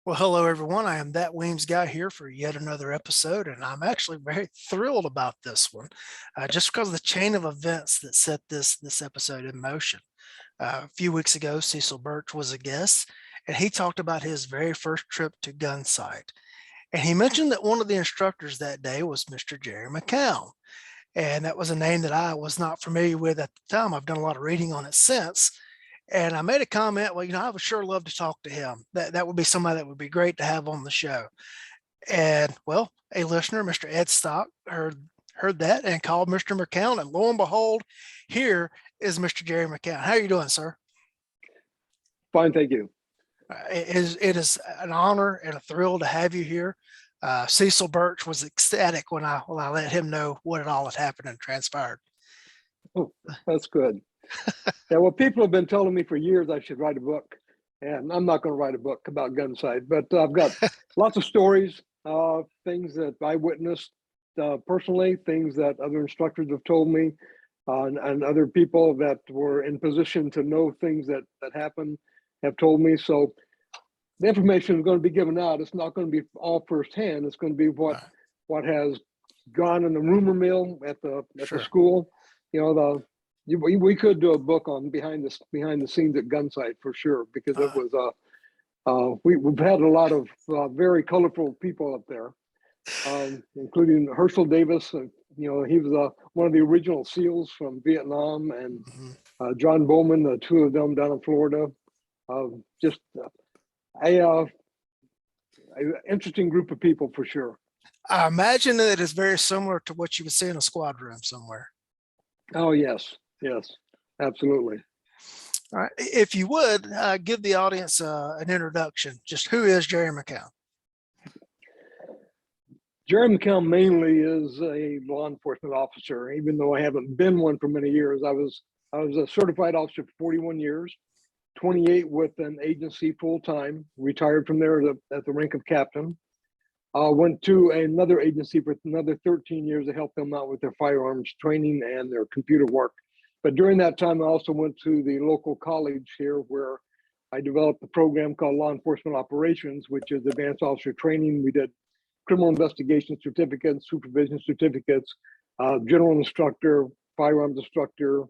Well, hello everyone. I am that Weems guy here for yet another episode, and I'm actually very thrilled about this one, just because of the chain of events that set this episode in motion. A few weeks ago, Cecil Birch was a guest, and he talked about his very first trip to Gunsite. And he mentioned that one of the instructors that day was Mr. Jerry McCown, and that was a name that I was not familiar with at the time. I've done a lot of reading on it since, and I made a comment, well, I would sure love to talk to him. That would be somebody that would be great to have on the show. And well, a listener, Mr. Ed Stock, heard that and called Mr. McCown, and lo and behold, here is Mr. Jerry McCown. How are you doing, sir? Fine, thank you. It is an honor and a thrill to have you here. Cecil Birch was ecstatic when I let him know what it all had happened and transpired. Oh, that's good. Yeah, well, people have been telling me for years I should write a book, and I'm not going to write a book about Gunsite, but I've got lots of stories, things that I witnessed personally, things that other instructors have told me, and other people that were in position to know things that happened have told me. So the information is going to be given out. It's not going to be all firsthand. It's going to be what has gone in the rumor mill at the school. You know, we could do a book on behind the scenes at Gunsite for sure, because it was we've had a lot of very colorful people up there, including Herschel Davis. He was one of the original SEALs from Vietnam, and John Bowman, the two of them down in Florida. Just a interesting group of people for sure. I imagine that it is very similar to what you would see in a squad room somewhere. Oh, yes, absolutely. All right. If you would give the audience an introduction, just who is Jerry McCown? Jerry McCown mainly is a law enforcement officer, even though I haven't been one for many years. I was a certified officer for 41 years, 28 with an agency full time, retired from there at the rank of captain. Went to another agency for another 13 years to help them out with their firearms training and their computer work. But during that time, I also went to the local college here where I developed a program called Law Enforcement Operations, which is advanced officer training. We did criminal investigation certificates, supervision certificates, general instructor, firearms instructor,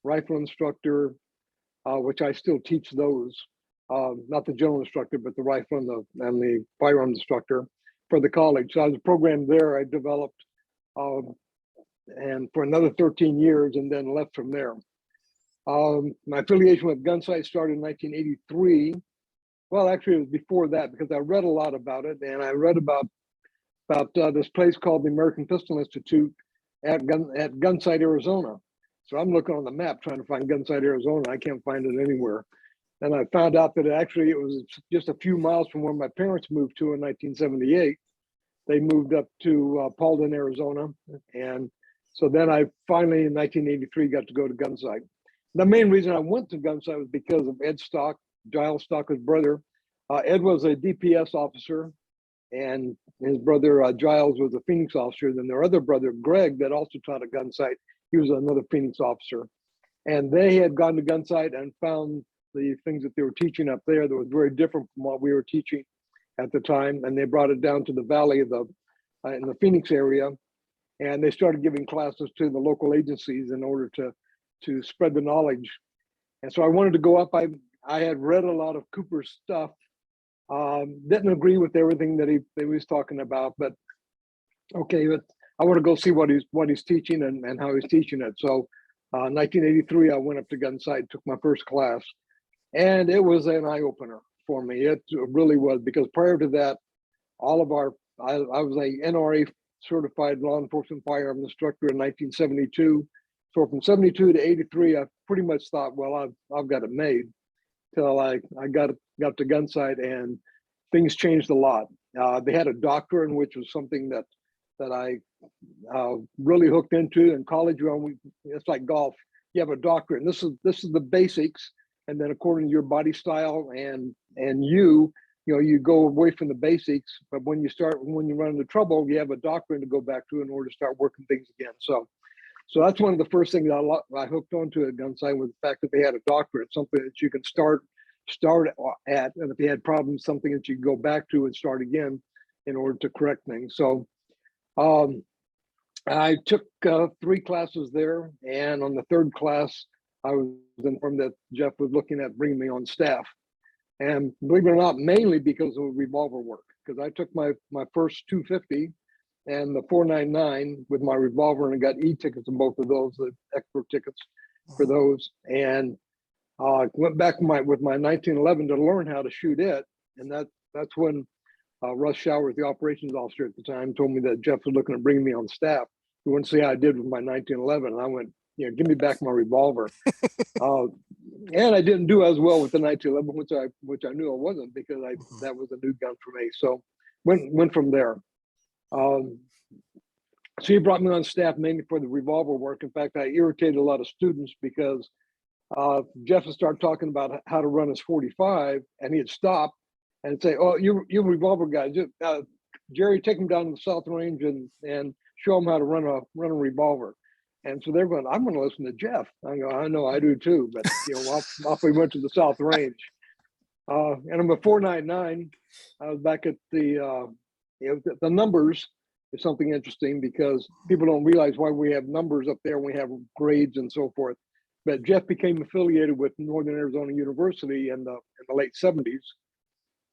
rifle instructor, which I still teach those. Not the general instructor, but the rifle and the firearms instructor for the college. So I was a program there I developed, and for another 13 years, and then left from there. My affiliation with Gunsite started in 1983. Well, actually, it was before that, because I read a lot about it, and I read about this place called the American Pistol Institute at Gunsite, Arizona. So I'm looking on the map trying to find Gunsite, Arizona. I can't find it anywhere. And I found out that it was just a few miles from where my parents moved to in 1978. They moved up to Paulden, Arizona. And so then I finally, in 1983, got to go to Gunsite. The main reason I went to Gunsite was because of Ed Stock, Giles Stock's brother. Ed was a DPS officer, and his brother Giles was a Phoenix officer. Then their other brother, Greg, that also taught at Gunsite, he was another Phoenix officer. And they had gone to Gunsite and found the things that they were teaching up there that was very different from what we were teaching at the time. And they brought it down to the valley of in the Phoenix area. And they started giving classes to the local agencies in order to spread the knowledge. And so I wanted to go up. I had read a lot of Cooper's stuff. Didn't agree with everything that he was talking about, but okay, but I want to go see what he's teaching and how he's teaching it. So 1983, I went up to Gunsite, took my first class, and it was an eye-opener for me. It really was, because prior to that, I was a NRA certified law enforcement firearms instructor in 1972. So from 72 to 83, I pretty much thought, well, I've got it made, till I got to Gunsite, and things changed a lot. They had a doctrine, which was something that I really hooked into in college. It's like golf. You have a doctrine. This is the basics, and then according to your body style and you go away from the basics. But when you run into trouble, you have a doctrine to go back to in order to start working things again. So that's one of the first things I hooked onto at Gunsite, was the fact that they had a doctorate, something that you can start start at, and if you had problems, something that you go back to and start again in order to correct things. So I took 3 classes there, and on the 3rd class, I was informed that Jeff was looking at bringing me on staff. And believe it or not, mainly because of revolver work, because I took my first 250 and the 499 with my revolver, and I got e-tickets in both of those, the expert tickets for those, and went back with my 1911 to learn how to shoot it. And that's when Russ Showers, the operations officer at the time, told me that Jeff was looking at bringing me on staff. He wanted to see how I did with my 1911, and I went, give me back my revolver. And I didn't do as well with the 1911, which I knew I wasn't, because that was a new gun for me. So went from there. So he brought me on staff mainly for the revolver work. In fact, I irritated a lot of students because Jeff would start talking about how to run his 45, and he'd stop and say, "Oh, you revolver guys, Jerry, take him down to the South Range and show him how to run a revolver." And so they're going, "I'm going to listen to Jeff." I go, "I know, I do too." But off we went to the South Range, and I'm a 499. I was back at the numbers is something interesting, because people don't realize why we have numbers up there when we have grades and so forth. But Jeff became affiliated with Northern Arizona University in the late 70s.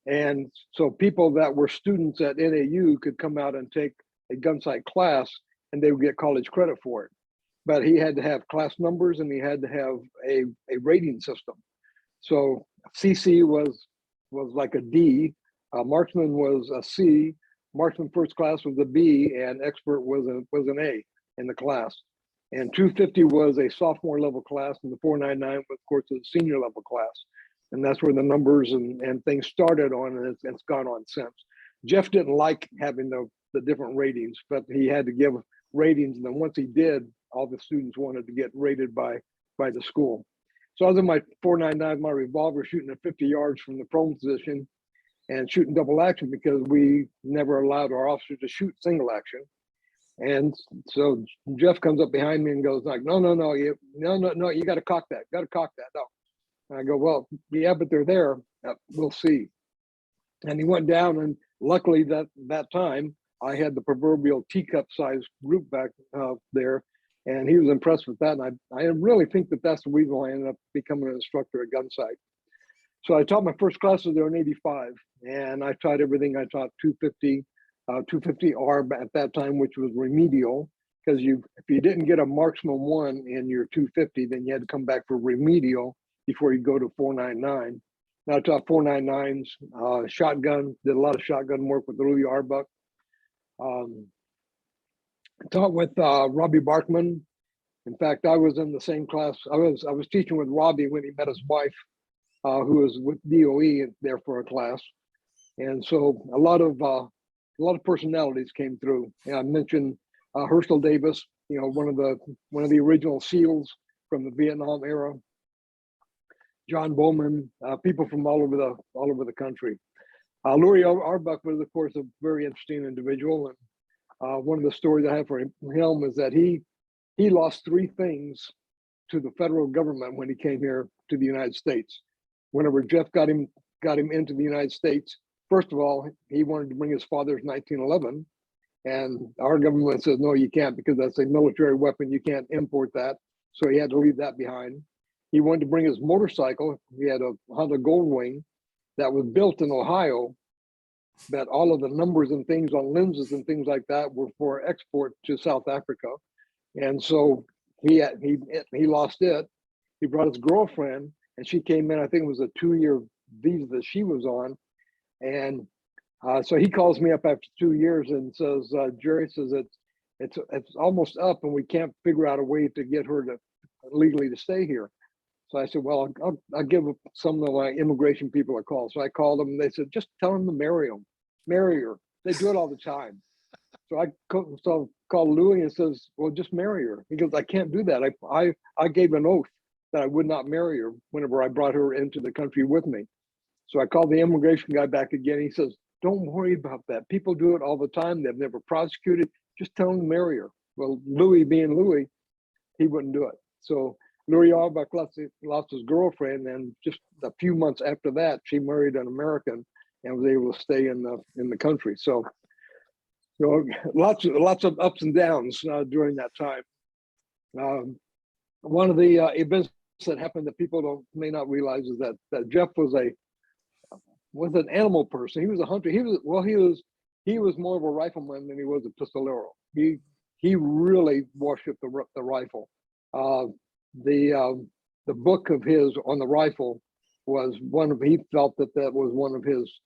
And so people that were students at NAU could come out and take a Gunsite class, and they would get college credit for it. But he had to have class numbers, and he had to have a rating system. So CC was like a D, marksman was a C, marksman first class was a B, and expert was an A in the class. And 250 was a sophomore level class, and the 499 was, of course, a senior level class. And that's where the numbers and things started on, and it's gone on since. Jeff didn't like having the different ratings, but he had to give ratings. And then once he did, all the students wanted to get rated by the school. So I was in my 499, my revolver, shooting at 50 yards from the prone position and shooting double action, because we never allowed our officers to shoot single action. And so Jeff comes up behind me and goes like, no, you got to cock that, no. And I go, well, yeah, but they're there. We'll see. And he went down, and luckily that time I had the proverbial teacup size group back there, and he was impressed with that. And I really think that's the reason why I ended up becoming an instructor at Gunsite. So I taught my first classes there in '85, and I taught everything. I taught 250, 250R at that time, which was remedial, because if you didn't get a marksman 1 in your 250, then you had to come back for remedial before you go to 499. Now I taught 499s, shotgun, did a lot of shotgun work with Louis Arbuck. Taught with Robbie Barkman. In fact, I was in the same class. I was teaching with Robbie when he met his wife, who was with DOE there for a class. And so a lot of personalities came through. And I mentioned Herschel Davis, one of the original SEALs from the Vietnam era. John Bowman, people from all over the country. Louis Arbuck was, of course, a very interesting individual. And one of the stories I have for him is that he lost 3 things to the federal government when he came here to the United States. Whenever Jeff got him into the United States, first of all, he wanted to bring his father's 1911, and our government says, no, you can't, because that's a military weapon. You can't import that. So he had to leave that behind. He wanted to bring his motorcycle. He had a Honda Goldwing that was built in Ohio, but all of the numbers and things on lenses and things like that were for export to South Africa. And so he lost it. He brought his girlfriend, and she came in, I think it was a 2-year visa that she was on. And so he calls me up after 2 years and says, Jerry, says it's almost up, and we can't figure out a way to get her to legally to stay here. So I said, well, I'll give some of my immigration people a call. So I called them, and they said, just tell them to marry her. They do it all the time. So I called Louis and says, well, just marry her. He goes, I can't do that. I gave an oath that I would not marry her whenever I brought her into the country with me. So I called the immigration guy back again. He says, don't worry about that. People do it all the time. They've never prosecuted. Just tell them to marry her. Well, Louis being Louis, he wouldn't do it. So Louis Auerbach lost his girlfriend, and just a few months after that, she married an American and was able to stay in the country. So, lots of ups and downs during that time. One of the events that happened that people may not realize is that Jeff was an animal person. He was a hunter. He was more of a rifleman than he was a pistolero. He really worshipped the rifle. The book of his on the rifle was he felt that was one of his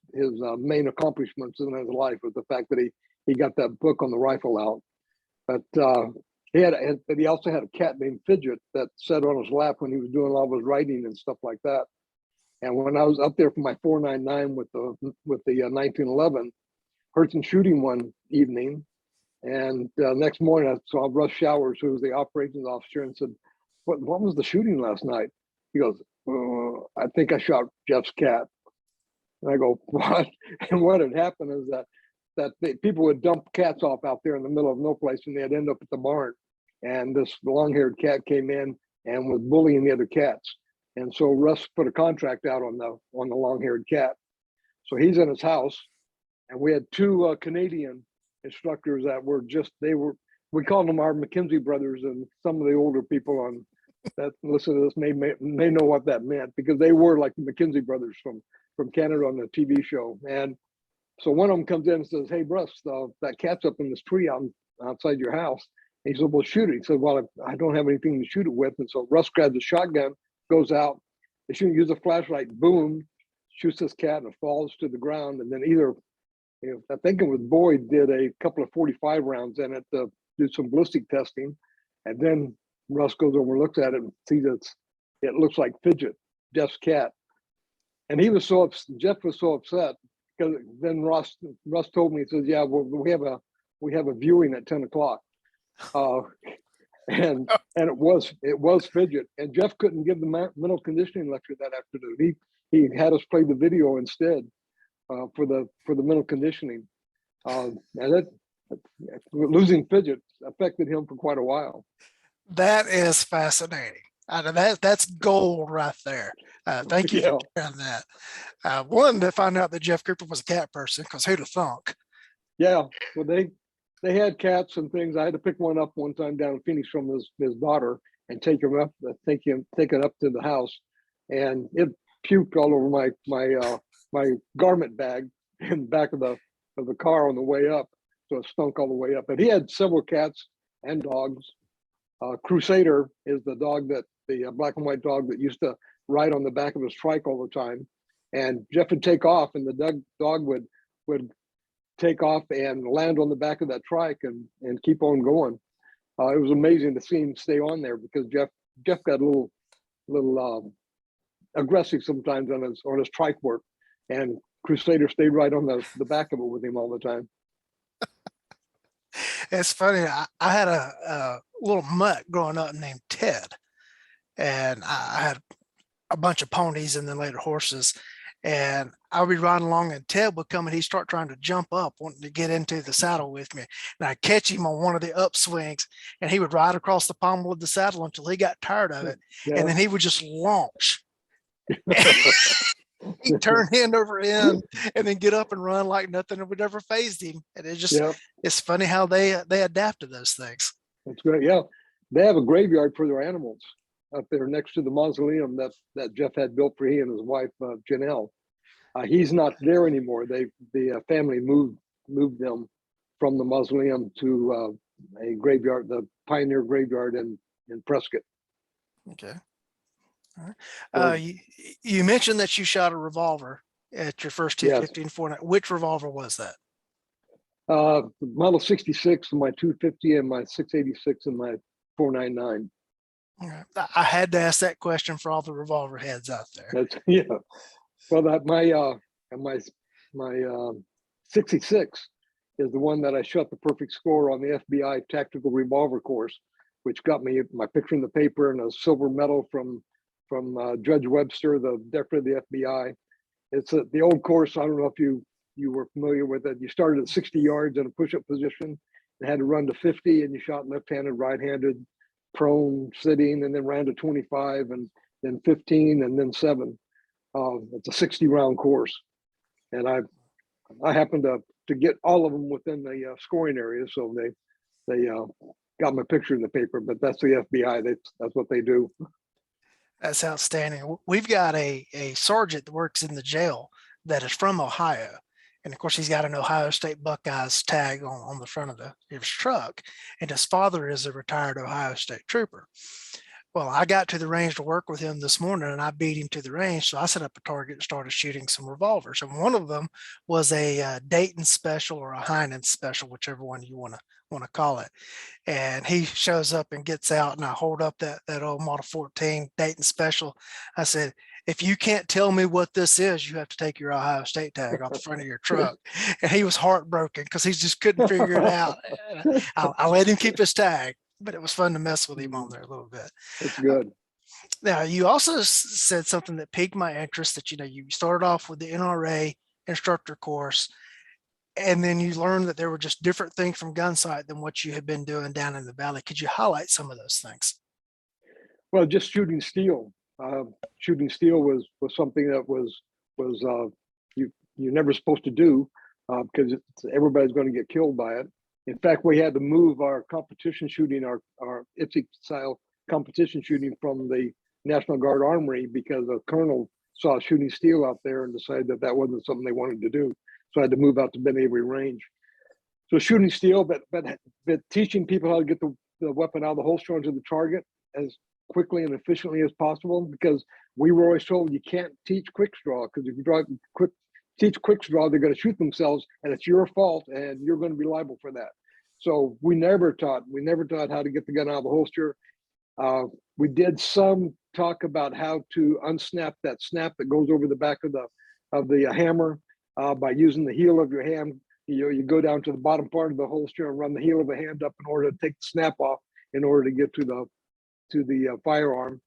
main accomplishments in his life, was the fact that he got that book on the rifle out. But he also had a cat named Fidget that sat on his lap when he was doing all his writing and stuff like that. And when I was up there for my 499 with the 1911, heard some shooting one evening, and next morning I saw Russ Showers, who was the operations officer, and said, "What was the shooting last night?" He goes, "I think I shot Jeff's cat." And I go, "What?" And what had happened is that people would dump cats off out there in the middle of no place, and they'd end up at the barn. And this long-haired cat came in and was bullying the other cats. And so Russ put a contract out on the long-haired cat. So he's in his house, and we had two Canadian instructors that we called them our McKenzie brothers, and some of the older people on that listen to this may know what that meant, because they were like the McKenzie brothers from Canada on the TV show. And so one of them comes in and says, "Hey, Russ, that cat's up in this tree outside your house." And he said, "Well, shoot it." He said, "Well, I don't have anything to shoot it with." And so Russ grabs a shotgun, goes out, they shouldn't use a flashlight, boom, shoots this cat and it falls to the ground. And then I think it was Boyd did a couple of 45 rounds in it to do some ballistic testing. And then Russ goes over and looks at it and sees it looks like Fidget, Jeff's cat. And Jeff was so upset, because then Russ told me, he says, "Yeah, well, we have a viewing at 10 o'clock. And it was Fidget, and Jeff couldn't give the mental conditioning lecture that afternoon. He had us play the video instead for the mental conditioning, and losing Fidget affected him for quite a while. That is fascinating. That's gold right there. Thank you for sharing that. One, to find out that Jeff Cooper was a cat person, because who'd have thunk? Yeah, well, they had cats and things. I had to pick one up one time down in Phoenix from his daughter and take it up to the house, and it puked all over my garment bag in the back of the car on the way up, so it stunk all the way up. But he had several cats and dogs. Crusader is the black and white dog that used to ride on the back of his trike all the time, and Jeff would take off, and the dog would take off and land on the back of that trike and keep on going. It was amazing to see him stay on there, because Jeff got a little aggressive sometimes on his trike work, and Crusader stayed right on the back of it with him all the time. It's funny. I had a little mutt growing up named Ted, and I had a bunch of ponies and then later horses. And I would be riding along, and Ted would come and he'd start trying to jump up, wanting to get into the saddle with me. And I'd catch him on one of the upswings, and he would ride across the pommel of the saddle until he got tired of it. Yeah. And then he would just launch. He'd turn end over end and then get up and run like nothing would ever phased him. And it's funny how they adapt to those things. That's great. Yeah. They have a graveyard for their animals up there next to the mausoleum that Jeff had built for he and his wife, Janelle. He's not there anymore. The family moved them from the mausoleum to a graveyard, the Pioneer Graveyard in Prescott. Okay. All right. You mentioned that you shot a revolver at your first 250 and 4.9. Which revolver was that? Model 66, my 250, and my 686, and my 499. I had to ask that question for all the revolver heads out there. Well, my 66 is the one that I shot the perfect score on the FBI tactical revolver course, which got me my picture in the paper and a silver medal from Judge Webster, the director of the FBI. It's the old course. I don't know if you were familiar with it. You started at 60 yards in a push-up position and had to run to 50, and you shot left-handed, right-handed, prone, sitting, and then ran to 25, and then 15, and then 7. It's a 60 round course, and I happened to get all of them within the scoring area, so they got my picture in the paper. But that's the FBI. That's what they do. That's outstanding. We've got a sergeant that works in the jail that is from Ohio. And of course, he's got an Ohio State Buckeyes tag on the front of his truck. And his father is a retired Ohio State trooper. Well, I got to the range to work with him this morning and I beat him to the range. So I set up a target and started shooting some revolvers. And one of them was a Dayton special or a Heinz special, whichever one you want to call it. And he shows up and gets out, and I hold up that old Model 14 Dayton special. I said, if you can't tell me what this is, you have to take your Ohio State tag off the front of your truck. And he was heartbroken because he just couldn't figure it out. I let him keep his tag, but it was fun to mess with him on there a little bit. It's good. Now, you also said something that piqued my interest, that, you started off with the NRA instructor course, and then you learned that there were just different things from Gunsite than what you had been doing down in the Valley. Could you highlight some of those things? Well, just shooting steel. Shooting steel was something that was you're never supposed to do, because everybody's going to get killed by it. In fact, we had to move our competition shooting, our IPSC style competition shooting, from the National Guard Armory, because a colonel saw shooting steel out there and decided that wasn't something they wanted to do. So I had to move out to Ben Avery Range. So shooting steel, but teaching people how to get the weapon out of the holster onto the target as quickly and efficiently as possible, because we were always told you can't teach quick draw, because if you teach quick draw, they're going to shoot themselves, and it's your fault, and you're going to be liable for that. So we never taught how to get the gun out of the holster. We did some talk about how to unsnap that snap that goes over the back of the hammer by using the heel of your hand. You go down to the bottom part of the holster and run the heel of the hand up in order to take the snap off in order to get to the firearm.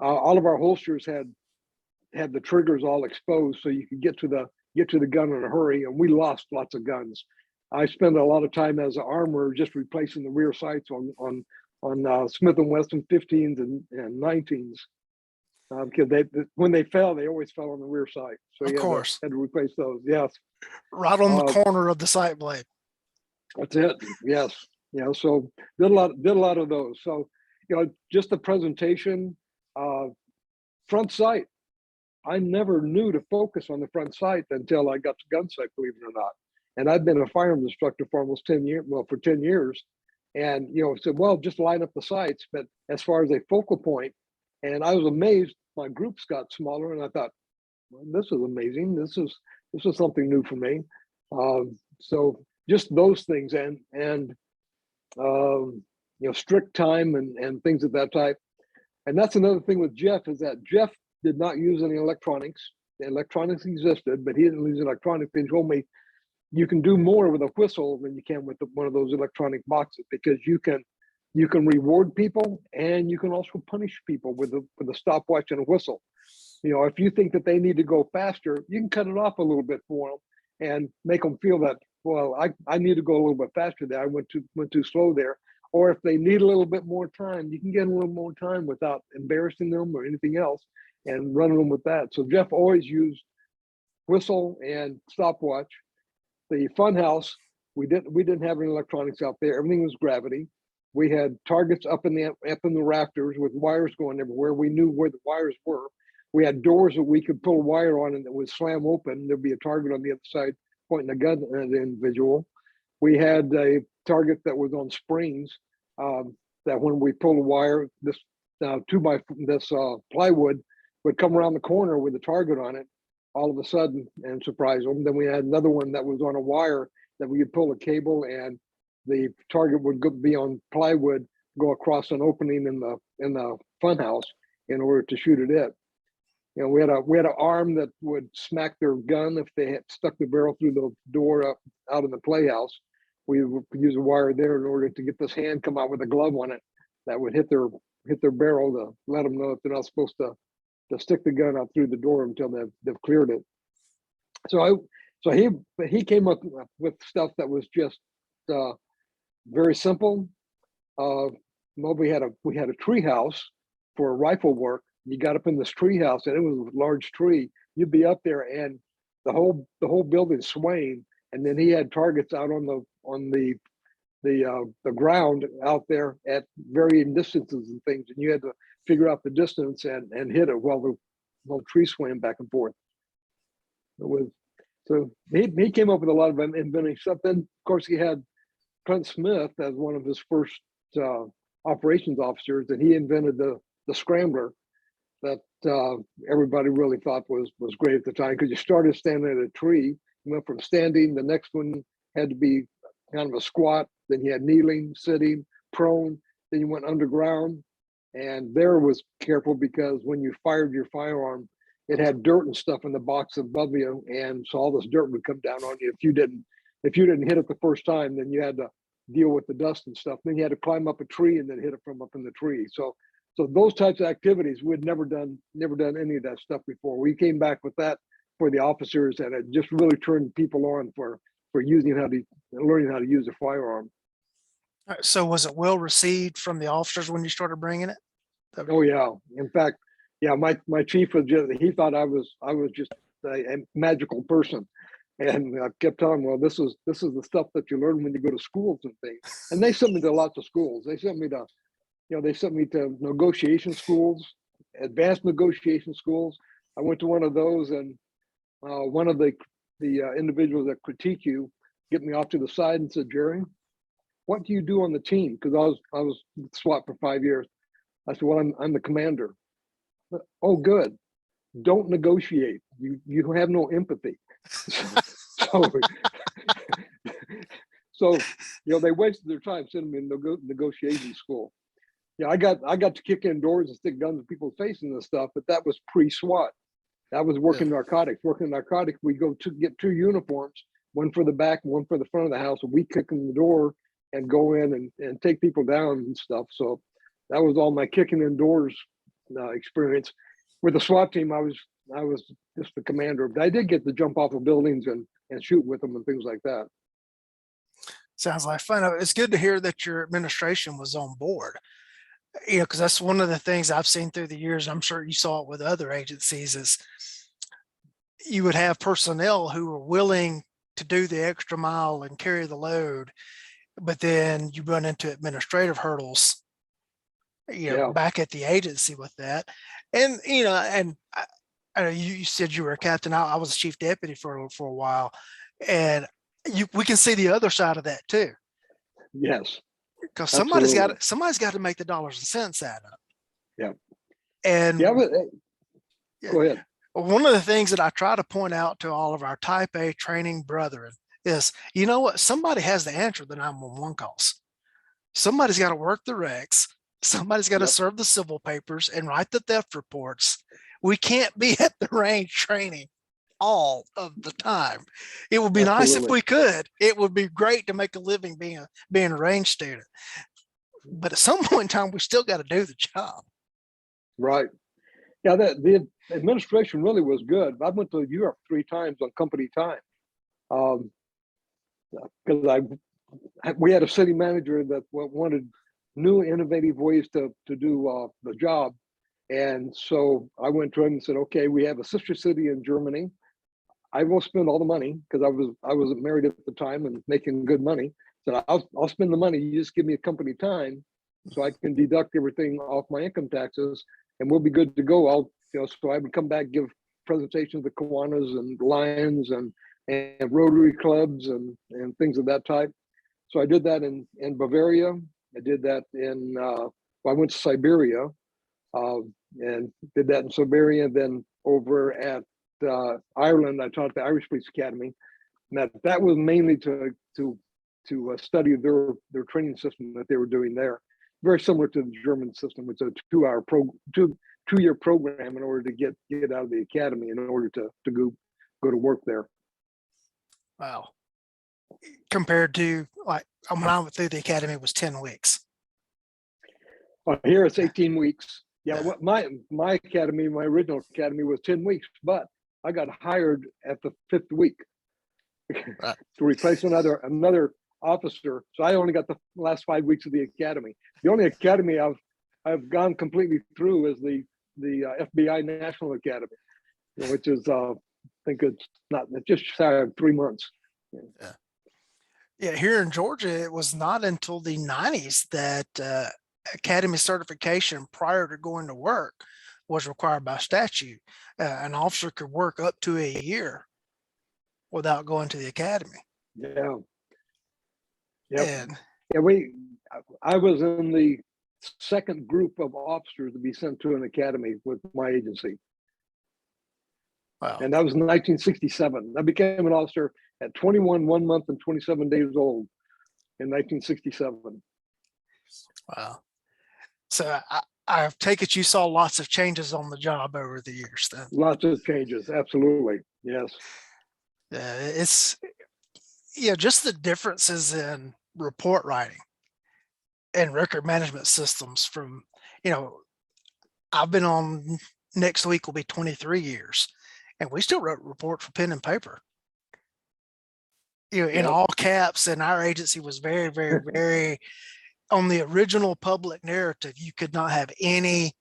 All of our holsters had the triggers all exposed, so you could get to the gun in a hurry, and we lost lots of guns. I spent a lot of time as an armorer just replacing the rear sights on Smith & Wesson 15s and 19s, because when they fell, they always fell on the rear sight. So of course, had to replace those. Yes, right on the corner of the sight blade. That's it. Yes, So did a lot of those. So just the presentation, front sight. I never knew to focus on the front sight until I got to Gunsite, believe it or not. And I've been a firearms instructor for almost 10 years. Well, for 10 years. And, said, well, just line up the sights. But as far as a focal point, and I was amazed, my groups got smaller, and I thought, well, this is amazing. This is something new for me. So just those things, and strict time and things of that type. And that's another thing with Jeff, is that Jeff did not use any electronics. The electronics existed, but he didn't use electronics. He told me, you can do more with a whistle than you can with one of those electronic boxes, because you can reward people, and you can also punish people with a stopwatch and a whistle. If you think that they need to go faster, you can cut it off a little bit for them and make them feel that, well, I need to go a little bit faster there. I went too slow there. Or if they need a little bit more time, you can get a little more time without embarrassing them or anything else, and running them with that. So Jeff always used whistle and stopwatch. The fun house, we didn't have any electronics out there. Everything was gravity. We had targets up in the rafters with wires going everywhere. We knew where the wires were. We had doors that we could pull a wire on, and that would slam open. There'd be a target on the other side pointing a gun at the individual. We had a target that was on springs, that when we pull a wire, this plywood would come around the corner with a target on it all of a sudden and surprise them. Then we had another one that was on a wire that we could pull a cable, and the target would be on plywood, go across an opening in the fun house in order to shoot at it. We had an arm that would smack their gun if they had stuck the barrel through the door out in the playhouse. We would use a wire there in order to get this hand come out with a glove on it that would hit their barrel to let them know that they're not supposed to stick the gun out through the door until they've cleared it. So he came up with stuff that was just very simple, well, we had a tree house for rifle work. You got up in this tree house, and it was a large tree. You'd be up there, and the whole building swaying. And then he had targets out on the ground out there at varying distances and things, and you had to figure out the distance and hit it while the tree swaying back and forth. It was so he came up with a lot of inventing stuff. Then of course he had Clint Smith as one of his first operations officers, and he invented the scrambler that everybody really thought was great at the time, because you started standing at a tree, you went from standing, the next one had to be kind of a squat, then you had kneeling, sitting, prone, then you went underground. And there was careful, because when you fired your firearm, it had dirt and stuff in the box above you, and so all this dirt would come down on you if you didn't hit it the first time. Then you had to deal with the dust and stuff. Then you had to climb up a tree and then hit it from up in the tree. So those types of activities, we'd never done any of that stuff before. We came back with that for the officers, and it just really turned people on for learning how to use a firearm. So was it well received from the officers when you started bringing it? Oh yeah. In fact, yeah, my chief he thought I was just a magical person. And I kept telling him, well, this is the stuff that you learn when you go to schools and things. And they sent me to lots of schools. They sent me to negotiation schools, advanced negotiation schools. I went to one of those, and one of the individuals that critique you get me off to the side and said, Jerry, what do you do on the team? Because I was SWAT for 5 years. I said, well, I'm the commander. Oh, good. Don't negotiate. You have no empathy. So they wasted their time sending me to negotiation school. Yeah, I got to kick in doors and stick guns in people's faces and stuff, but that was pre-SWAT. That was working narcotics. Working narcotics, we go to get 2 uniforms, one for the back, one for the front of the house, and we kick in the door and go in and take people down and stuff. So that was all my kicking indoors experience. With the SWAT team, I was just the commander, but I did get to jump off of buildings and shoot with them and things like that. Sounds like fun. It's good to hear that your administration was on board. Because that's one of the things I've seen through the years. I'm sure you saw it with other agencies, is you would have personnel who were willing to do the extra mile and carry the load, but then you run into administrative hurdles, back at the agency with that. And, I know you said you were a captain. I was a chief deputy for a while, and we can see the other side of that too. Yes. Because somebody's got to make the dollars and cents add up. Yeah. And go ahead. One of the things that I try to point out to all of our Type A training brethren is, you know what? Somebody has to answer the 911 calls. Somebody's got to work the recs. Somebody's got to serve the civil papers and write the theft reports. We can't be at the range training all of the time. It would be nice if we could. It would be great to make a living being a range student. But at some point in time, we still got to do the job. Right. Yeah, the administration really was good. I went to Europe 3 times on company time. Because we had a city manager that wanted new innovative ways to do the job. And so I went to him and said, okay, we have a sister city in Germany. I will spend all the money, because I was married at the time and making good money. So I'll spend the money. You just give me a company time so I can deduct everything off my income taxes, and we'll be good to go. So I would come back, give presentations to Kiwanis and Lions and Rotary clubs and things of that type. So I did that in Bavaria. I did that I went to Siberia and did that in Siberia. Then over at Ireland, I taught the Irish Police Academy. And that was mainly to study their training system that they were doing there. Very similar to the German system. It's a 2-year program in order to get out of the academy in order to go to work there. Wow. Compared to when I went through the academy, it was 10 weeks. Here it's 18 weeks. Yeah, what my academy, my original academy was 10 weeks, but I got hired at the 5th week to replace another officer, so I only got the last 5 weeks of the academy. The only academy I've gone completely through is the FBI National Academy, which is I think it's just shy of 3 months. Yeah. Yeah, here in Georgia, it was not until the 90s that academy certification prior to going to work was required by statute. An officer could work up to a year without going to the academy. Yeah. Yep. And Yeah, I was in the second group of officers to be sent to an academy with my agency. wow. And that was in 1967. I became an officer at 21, 1 month and 27 days old in 1967. Wow. So I take it you saw lots of changes on the job over the years then. Lots of changes. Absolutely. Yes. Yeah, it's just the differences in report writing and record management systems from, I've been on, next week will be 23 years, and we still wrote reports for pen and paper. In Yep. all caps, and our agency was very, very, very on the original public narrative. You could not have any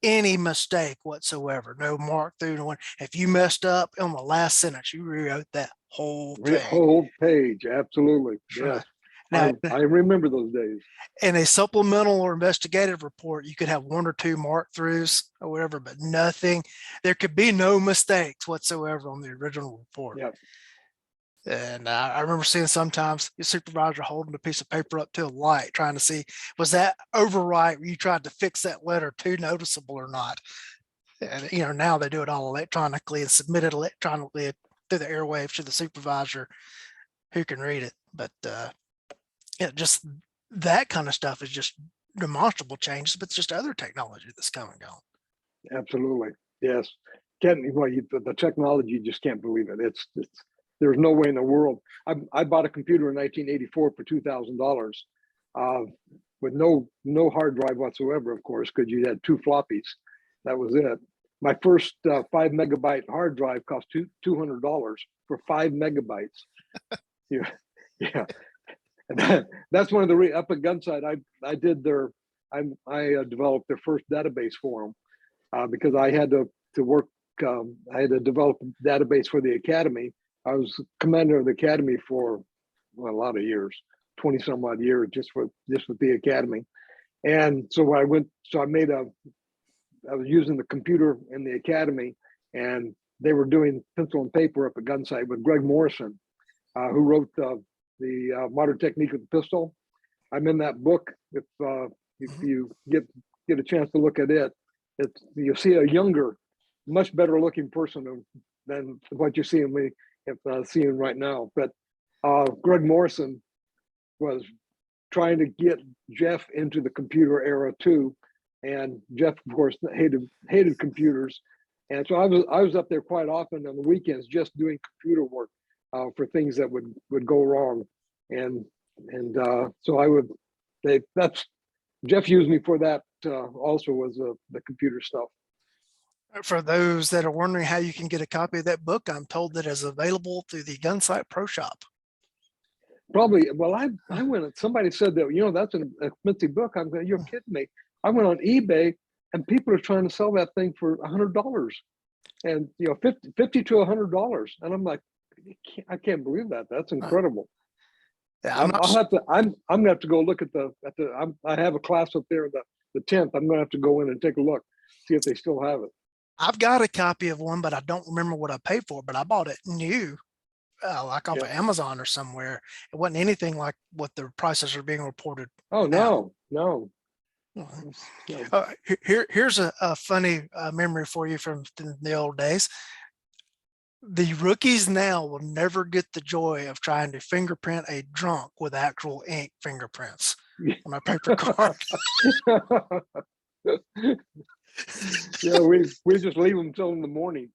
mistake whatsoever. No mark through no one. If you messed up on the last sentence, you rewrote that whole thing. Whole page. Absolutely. Yes. Now, I remember those days. in a supplemental or investigative report, you could have 1 or 2 mark throughs or whatever, but nothing. There could be no mistakes whatsoever on the original report. Yep. And I remember seeing sometimes your supervisor holding a piece of paper up to a light, trying to see, was that overwrite where you tried to fix that letter too noticeable or not? And, now they do it all electronically and submit it electronically through the airwaves to the supervisor who can read it. But just that kind of stuff is just demonstrable changes, but it's just other technology that's come and gone. Absolutely. Yes. The technology, you just can't believe it. It's there's no way in the world. I bought a computer in 1984 for $2,000 with no hard drive whatsoever, of course, because you had 2 floppies. That was it. My first 5 megabyte hard drive cost $200 for 5 megabytes. Yeah. And that's one of the up at Gunsite. I developed their first database for them because I had to work. I had to develop a database for the academy. I was commander of the academy for a lot of years, 20 some odd years, just with the academy. And so I was using the computer in the academy, and they were doing pencil and paper up at Gunsite with Greg Morrison, who wrote the Modern Technique of the Pistol. I'm in that book. If you get a chance to look at it, you'll see a younger, much better looking person than what you're seeing me seeing right now. But Greg Morrison was trying to get Jeff into the computer era too, and Jeff, of course, hated computers, and so I was up there quite often on the weekends just doing computer work for things that would go wrong, and so that's Jeff used me for that also, was the computer stuff. For those that are wondering how you can get a copy of that book, I'm told that it's available through the Gunsite Pro Shop. Probably. Well, I went. Somebody said that that's an expensive book. I'm going. You're kidding me. I went on eBay, and people are trying to sell that thing for $100, and $50 to $100, and I'm like, I can't believe that. That's incredible. Yeah, I'm gonna have to go look at I have a class up there the 10th. I'm gonna have to go in and take a look, see if they still have it. I've got a copy of one, but I don't remember what I paid for it, but I bought it new, like off of Amazon or somewhere. It wasn't anything like what the prices are being reported. Oh, now. No. Here's a funny memory for you from the old days. The rookies now will never get the joy of trying to fingerprint a drunk with actual ink fingerprints on a paper card. Yeah, we just leave them till in the morning.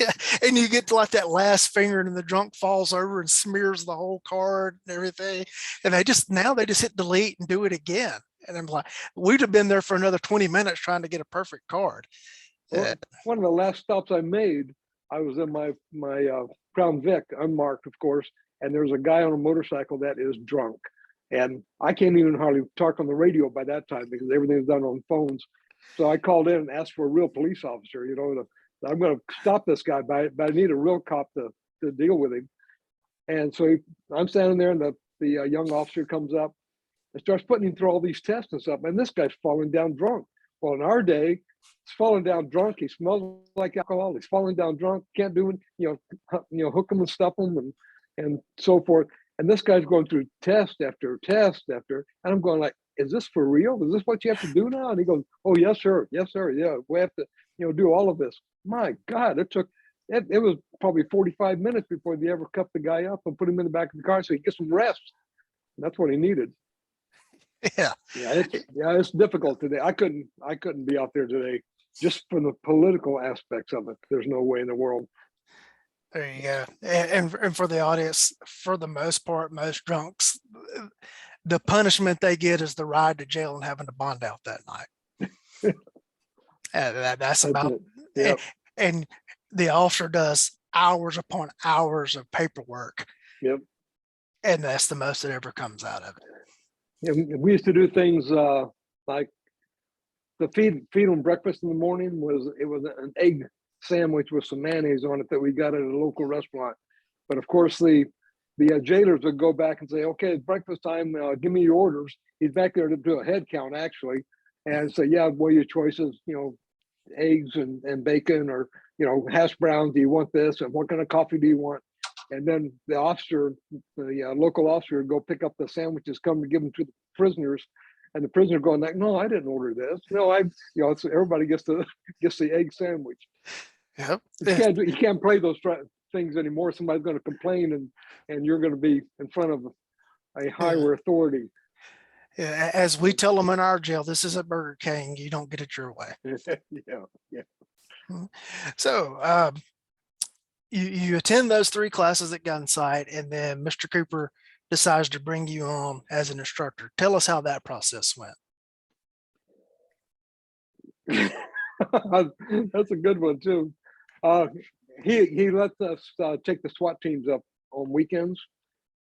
Yeah, and you get to like that last finger, and the drunk falls over and smears the whole card and everything. And they just hit delete and do it again. And I'm like, we'd have been there for another 20 minutes trying to get a perfect card. Well, one of the last stops I made I was in my Crown Vic, unmarked, of course, and there's a guy on a motorcycle that is drunk. And I can't even hardly talk on the radio by that time because everything's done on phones. So I called in and asked for a real police officer, I'm going to stop this guy, but I need a real cop to deal with him. And so I'm standing there, and the young officer comes up and starts putting him through all these tests and stuff. And this guy's falling down drunk. Well, in our day, he's falling down drunk. He smells like alcohol. He's falling down drunk. Can't do it. Hook him and stuff him and so forth. And this guy's going through test after test after, and I'm going like, is this for real? Is this what you have to do now? And he goes, oh, yes, sir. Yes, sir. Yeah, we have to, do all of this. My God, it was probably 45 minutes before they ever cuffed the guy up and put him in the back of the car so he get some rest. And that's what he needed. Yeah. It's difficult today. I couldn't be out there today just for the political aspects of it. There's no way in the world. There you go. And for the audience, for the most part, most drunks, the punishment they get is the ride to jail and having to bond out that night. That's about it. Yep. And the officer does hours upon hours of paperwork. Yep. And that's the most that ever comes out of it. Yeah, we used to do things like the feed them breakfast in the morning was an egg sandwich with some mayonnaise on it that we got at a local restaurant. But of course, the jailers would go back and say, okay, it's breakfast time, give me your orders. He's back there to do a head count, actually, and say, yeah, what are your choices? Eggs and bacon, or, hash browns. Do you want this? And what kind of coffee do you want? And then the local officer would go pick up the sandwiches, come to give them to the prisoners. And the prisoner going like, no, I didn't order this. No, it's everybody gets the egg sandwich. Yep. You can't play those things anymore. Somebody's going to complain, and you're going to be in front of a higher authority. Yeah, as we tell them in our jail, this isn't Burger King. You don't get it your way. Yeah. So you attend those 3 classes at Gunsite, and then Mr. Cooper decides to bring you on as an instructor. Tell us how that process went. That's a good one too. He lets us take the SWAT teams up on weekends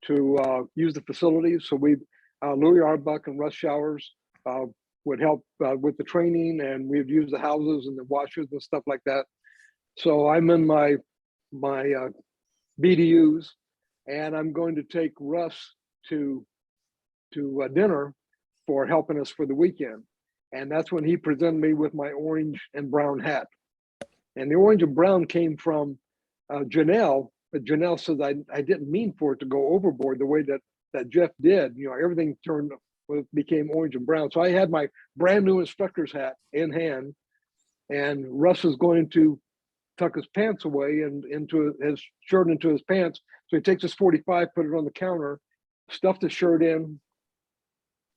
to use the facilities. So Louis Arbuck and Russ Showers would help with the training, and we'd use the houses and the washers and stuff like that. So I'm in my BDUs, and I'm going to take Russ to dinner for helping us for the weekend. And that's when he presented me with my orange and brown hat. And the orange and brown came from Janelle, but Janelle says I didn't mean for it to go overboard the way that Jeff did. Everything became orange and brown. So I had my brand new instructor's hat in hand, and Russ is going to tuck his pants away and into his shirt into his pants. So he takes his 45, put it on the counter, stuffed his shirt in,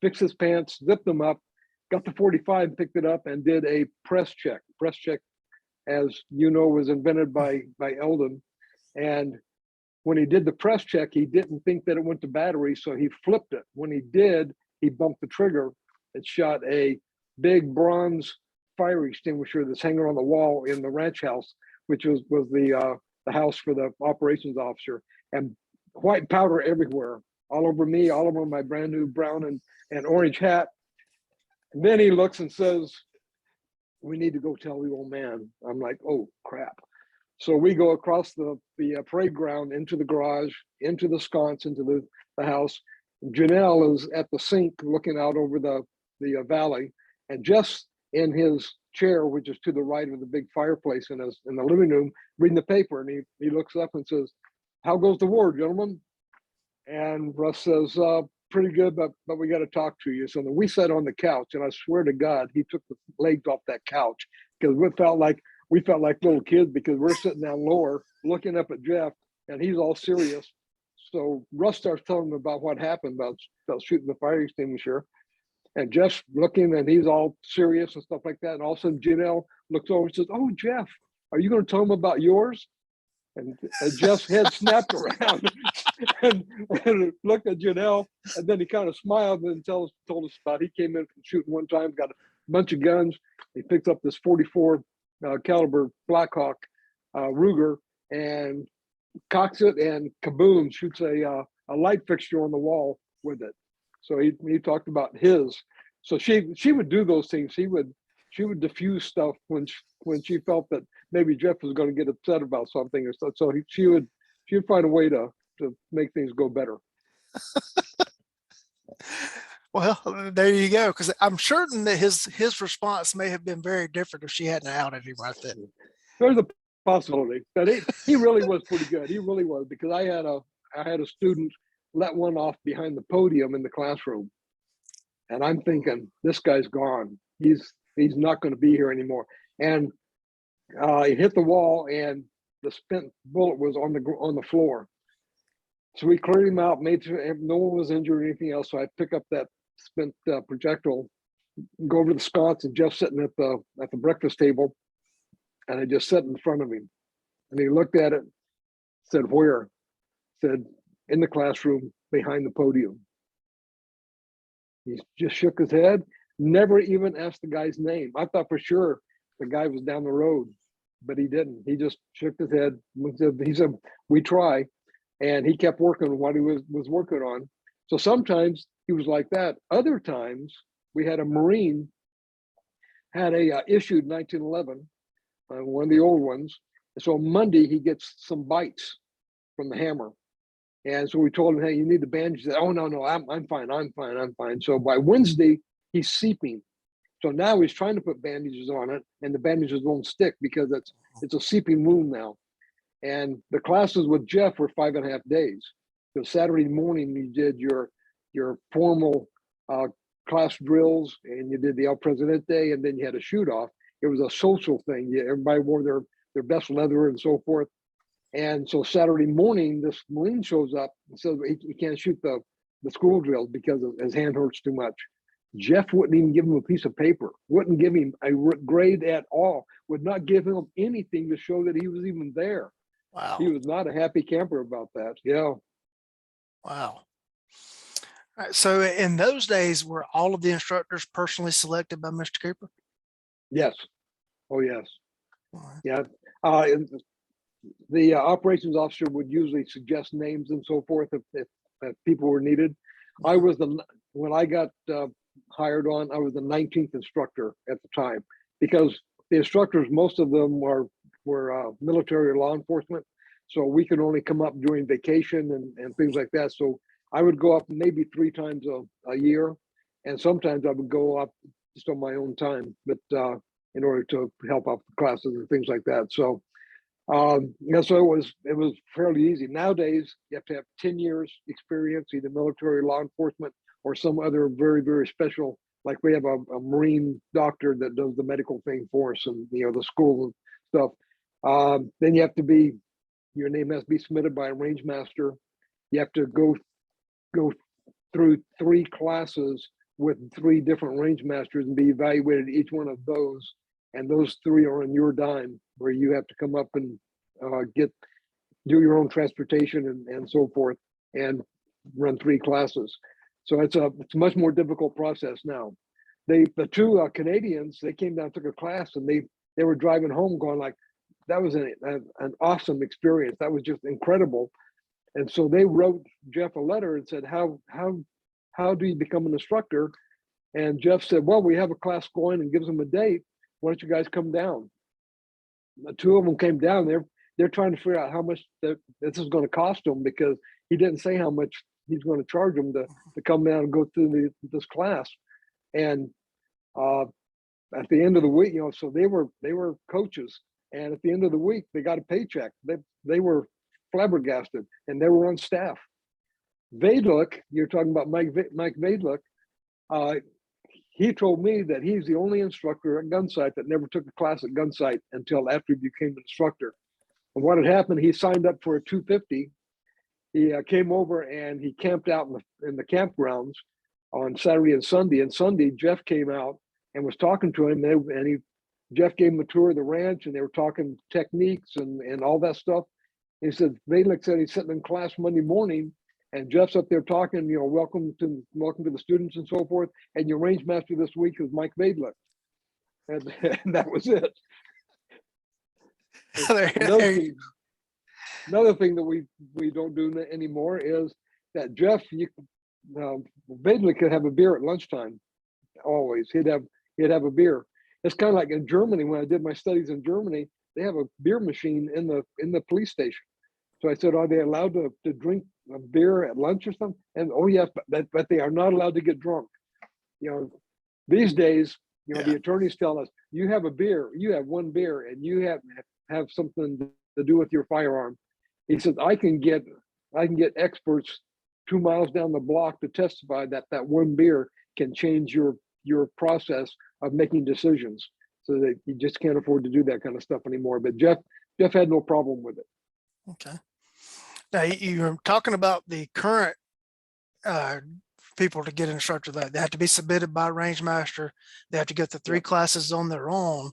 fixed his pants, zipped them up, got the 45, picked it up, and did a press check. Press check, as you know, was invented by Eldon. And when he did the press check, he didn't think that it went to battery, so he flipped it. When he did, he bumped the trigger. It shot a big bronze fire extinguisher that's hanging on the wall in the ranch house, which was the house for the operations officer, and white powder everywhere, all over me, all over my brand new brown and orange hat. And then he looks and says, we need to go tell the old man. I'm like, oh crap. So we go across the parade ground into the garage, into the sconce, into the house. Janelle is at the sink looking out over the valley, and just in his chair, which is to the right of the big fireplace in the living room, reading the paper, and he looks up and says, how goes the war, gentlemen? And Russ says, pretty good, but we got to talk to you. So then we sat on the couch, and I swear to God, he took the legs off that couch, because we felt like little kids, because we're sitting down lower looking up at Jeff, and he's all serious. So Russ starts telling him about what happened, about shooting the fire extinguisher. And Jeff's looking, and he's all serious and stuff like that. And all of a sudden, Janelle looks over and says, oh, Jeff, are you going to tell him about yours? And Jeff's head snapped around and looked at Janelle. And then he kind of smiled and told us about he came in from shooting one time, got a bunch of guns. He picked up this 44 caliber Blackhawk Ruger and cocks it, and kaboom, shoots a light fixture on the wall with it. So he talked about his. So she would do those things. She would diffuse stuff when she felt that maybe Jeff was going to get upset about something or so. So she would find a way to make things go better. Well, there you go. Because I'm certain that his response may have been very different if she hadn't outed him right then. There's a possibility, but he really was pretty good. He really was, because I had a student let one off behind the podium in the classroom, and I'm thinking, this guy's gone. He's not going to be here anymore. And he hit the wall, and the spent bullet was on the floor. So we cleared him out, made sure no one was injured or anything else. So I pick up that spent projectile, go over to the sconce, and Jeff's sitting at the breakfast table, and I just sat in front of him, and he looked at it, said, "Where?" Said, "In the classroom behind the podium." He just shook his head, never even asked the guy's name. I thought for sure the guy was down the road, but he didn't. He just shook his head. He said, "We try," and he kept working on what he was working on. So sometimes he was like that. Other times we had a Marine, had a issued 1911, one of the old ones. So Monday he gets some bites from the hammer. And so we told him, "Hey, you need the bandage." He said, "Oh, no, I'm fine. So by Wednesday, he's seeping. So now he's trying to put bandages on it, and the bandages won't stick because it's a seeping wound now. And the classes with Jeff were 5.5 days. So Saturday morning, you did your formal class drills, and you did the El Presidente, and then you had a shoot off. It was a social thing. Everybody wore their best leather and so forth. And so Saturday morning, this Marine shows up and says he can't shoot the school drills because his hand hurts too much. Jeff wouldn't even give him a piece of paper, wouldn't give him a grade at all, would not give him anything to show that he was even there. Wow. He was not a happy camper about that. Yeah. Wow. All right, so in those days, were all of the instructors personally selected by Mr. Cooper? Yes. Oh, yes. Wow. Yeah. The operations officer would usually suggest names and so forth if people were needed. When I got hired on, I was the 19th instructor at the time, because the instructors, most of them were military or law enforcement. So we could only come up during vacation and things like that. So I would go up maybe 3 times a year. And sometimes I would go up just on my own time, but in order to help out the classes and things like that. So so it was fairly easy. Nowadays, you have to have 10 years experience, either military, law enforcement, or some other very, very special, like we have a Marine doctor that does the medical thing for us, and the school and stuff. Then you have to your name has to be submitted by a range master. You have to go through 3 classes with 3 different range masters and be evaluated each one of those. And those 3 are on your dime, where you have to come up and do your own transportation and so forth, and run 3 classes. So it's a much more difficult process now. The 2 Canadians, they came down, took a class, and they were driving home going like, that was an awesome experience. That was just incredible. And so they wrote Jeff a letter and said, how do you become an instructor? And Jeff said, "Well, we have a class going," and gives them a date. "Why don't you guys come down?" The 2 of them came down. They're trying to figure out how much this is going to cost them, because he didn't say how much he's going to charge them to come down and go through this class. And at the end of the week, so they were coaches, and at the end of the week, they got a paycheck. They were flabbergasted, and they were on staff. Vaidluck, you're talking about Mike Vaidluck. He told me that he's the only instructor at Gunsite that never took a class at Gunsite until after he became an instructor. And what had happened, he signed up for a 250. He came over and he camped out in the campgrounds on Saturday and Sunday. And Sunday, Jeff came out and was talking to him. Jeff gave him a tour of the ranch, and they were talking techniques and all that stuff. He said, Vaidluck said he's sitting in class Monday morning, and Jeff's up there talking, welcome to the students and so forth. And your range master this week is Mike Vaidluck. And that was it. Another thing, another thing that we don't do anymore is that Jeff, you basically could have a beer at lunchtime. Always, he'd have a beer. It's kind of like in Germany when I did my studies in Germany. They have a beer machine in the police station. So I said, are they allowed to drink a beer at lunch or something? And oh yes, but they are not allowed to get drunk. You know, these days, you know, Yeah. the attorneys tell us you have a beer, you have one beer, and you have something to do with your firearm. He says I can get experts 2 miles down the block to testify that that one beer can change your process of making decisions. So that you just can't afford to do that kind of stuff anymore. But Jeff had no problem with it. Okay. Now you're talking about the current people to get an instructor. That they have to be submitted by a range master. They have to get the 3 classes on their own,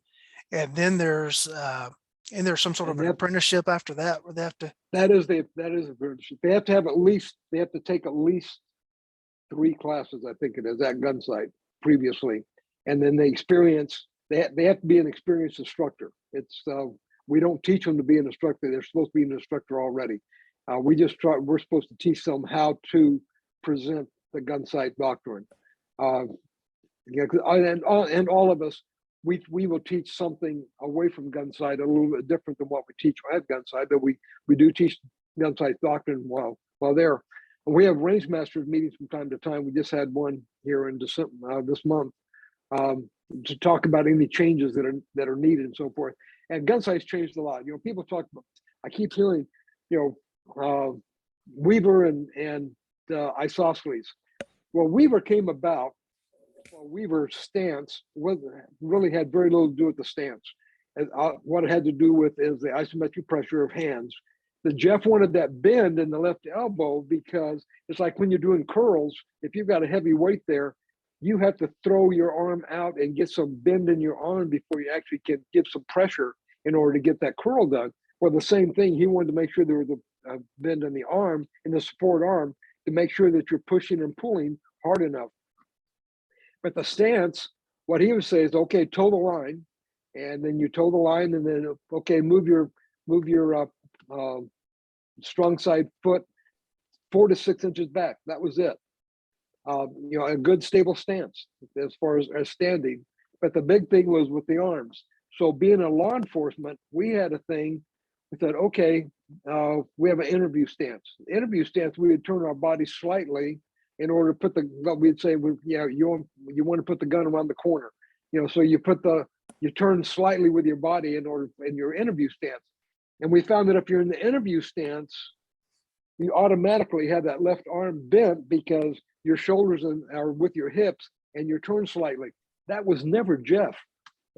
and then there's some sort of an apprenticeship after that where they have to. That is apprenticeship. They have to take at least 3 classes, I think it is, at Gunsite previously, and then they have to be an experienced instructor. It's we don't teach them to be an instructor. They're supposed to be an instructor already. We're supposed to teach them how to present the Gunsite doctrine. Yeah, and all of us, we will teach something away from Gunsite a little bit different than what we teach at Gunsite, but we do teach Gunsite doctrine while there. And we have range masters meetings from time to time. We just had one here in December this month to talk about any changes that are needed and so forth. And Gunsite's changed a lot. You know, people talk about. I keep hearing, you know, Weaver and isosceles. Well, Weaver came about. Well, Weaver's stance really had very little to do with the stance. And what it had to do with is the isometric pressure of hands. The Jeff wanted that bend in the left elbow because it's like when you're doing curls, if you've got a heavy weight there, you have to throw your arm out and get some bend in your arm before you actually can give some pressure in order to get that curl done. Well, the same thing, he wanted to make sure there was a bend in the arm, in the support arm, to make sure that you're pushing and pulling hard enough. But the stance, what he would say is, okay, toe the line, and then you toe the line, and then okay, move your strong side foot 4 to 6 inches back. That was it. You know, a good stable stance as far as standing. But the big thing was with the arms. So being a law enforcement, we had a thing. We said, okay, we have an interview stance. The interview stance, we would turn our body slightly in order to put what we'd say, you want to put the gun around the corner. You know, so you turn slightly with your body in your interview stance. And we found that if you're in the interview stance, you automatically have that left arm bent because your shoulders are with your hips and you're turned slightly. That was never Jeff.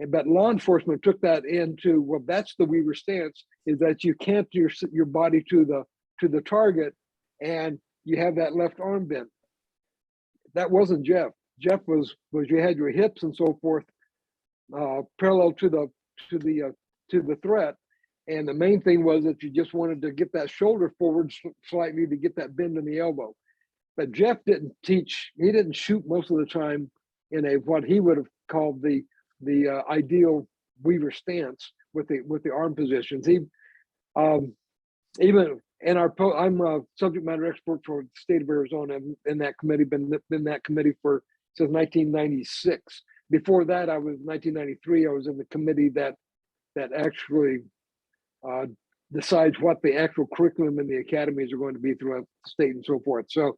But law enforcement took that into, well, that's the Weaver stance, is that you can't do your body to the target and you have that left arm bent. That wasn't Jeff. Jeff was you had your hips and so forth parallel to the threat. And the main thing was that you just wanted to get that shoulder forward slightly to get that bend in the elbow. But Jeff didn't teach. He didn't shoot most of the time in what he would have called the ideal Weaver stance with the arm positions. He even in I'm a subject matter expert for the state of Arizona in that committee. Been that committee since 1996. Before that, 1993. I was in the committee that actually decides what the actual curriculum in the academies are going to be throughout the state and so forth. So,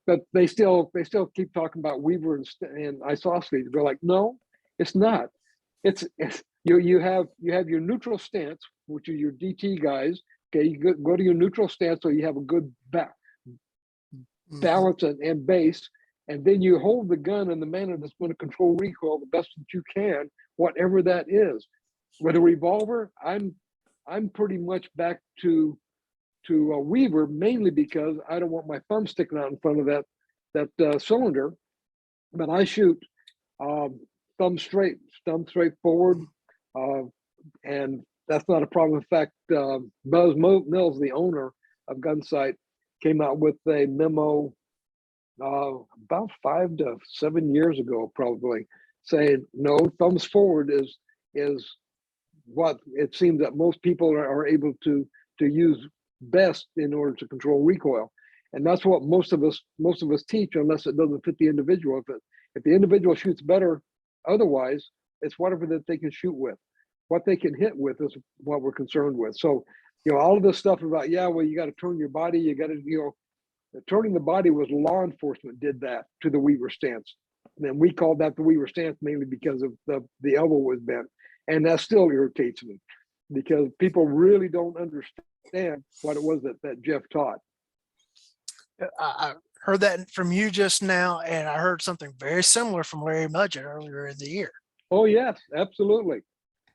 but they still keep talking about Weaver and isosceles. They're like, no, it's not. It's you have your neutral stance, which are your DT guys. Okay, you go to your neutral stance so you have a good balance and base, and then you hold the gun in the manner that's going to control recoil the best that you can, whatever that is. With a revolver, I'm pretty much back to a Weaver, mainly because I don't want my thumb sticking out in front of that cylinder, but I shoot thumb straight forward, and that's not a problem. In fact, Buzz Mills, the owner of Gunsite, came out with a memo about 5 to 7 years ago, probably, saying no, thumbs forward is what it seems that most people are able to use best in order to control recoil. And that's what most of us teach, unless it doesn't fit the individual. If the individual shoots better otherwise, it's whatever that they can shoot with. What they can hit with is what we're concerned with. So, all of this stuff about, yeah, well, you got to turn your body, you got to, turning the body was law enforcement did that to the Weaver stance. And we called that the Weaver stance mainly because of the elbow was bent. And that still irritates me because people really don't understand what it was that Jeff taught. I heard that from you just now, and I heard something very similar from Larry Mudgett earlier in the year. Oh yes, absolutely.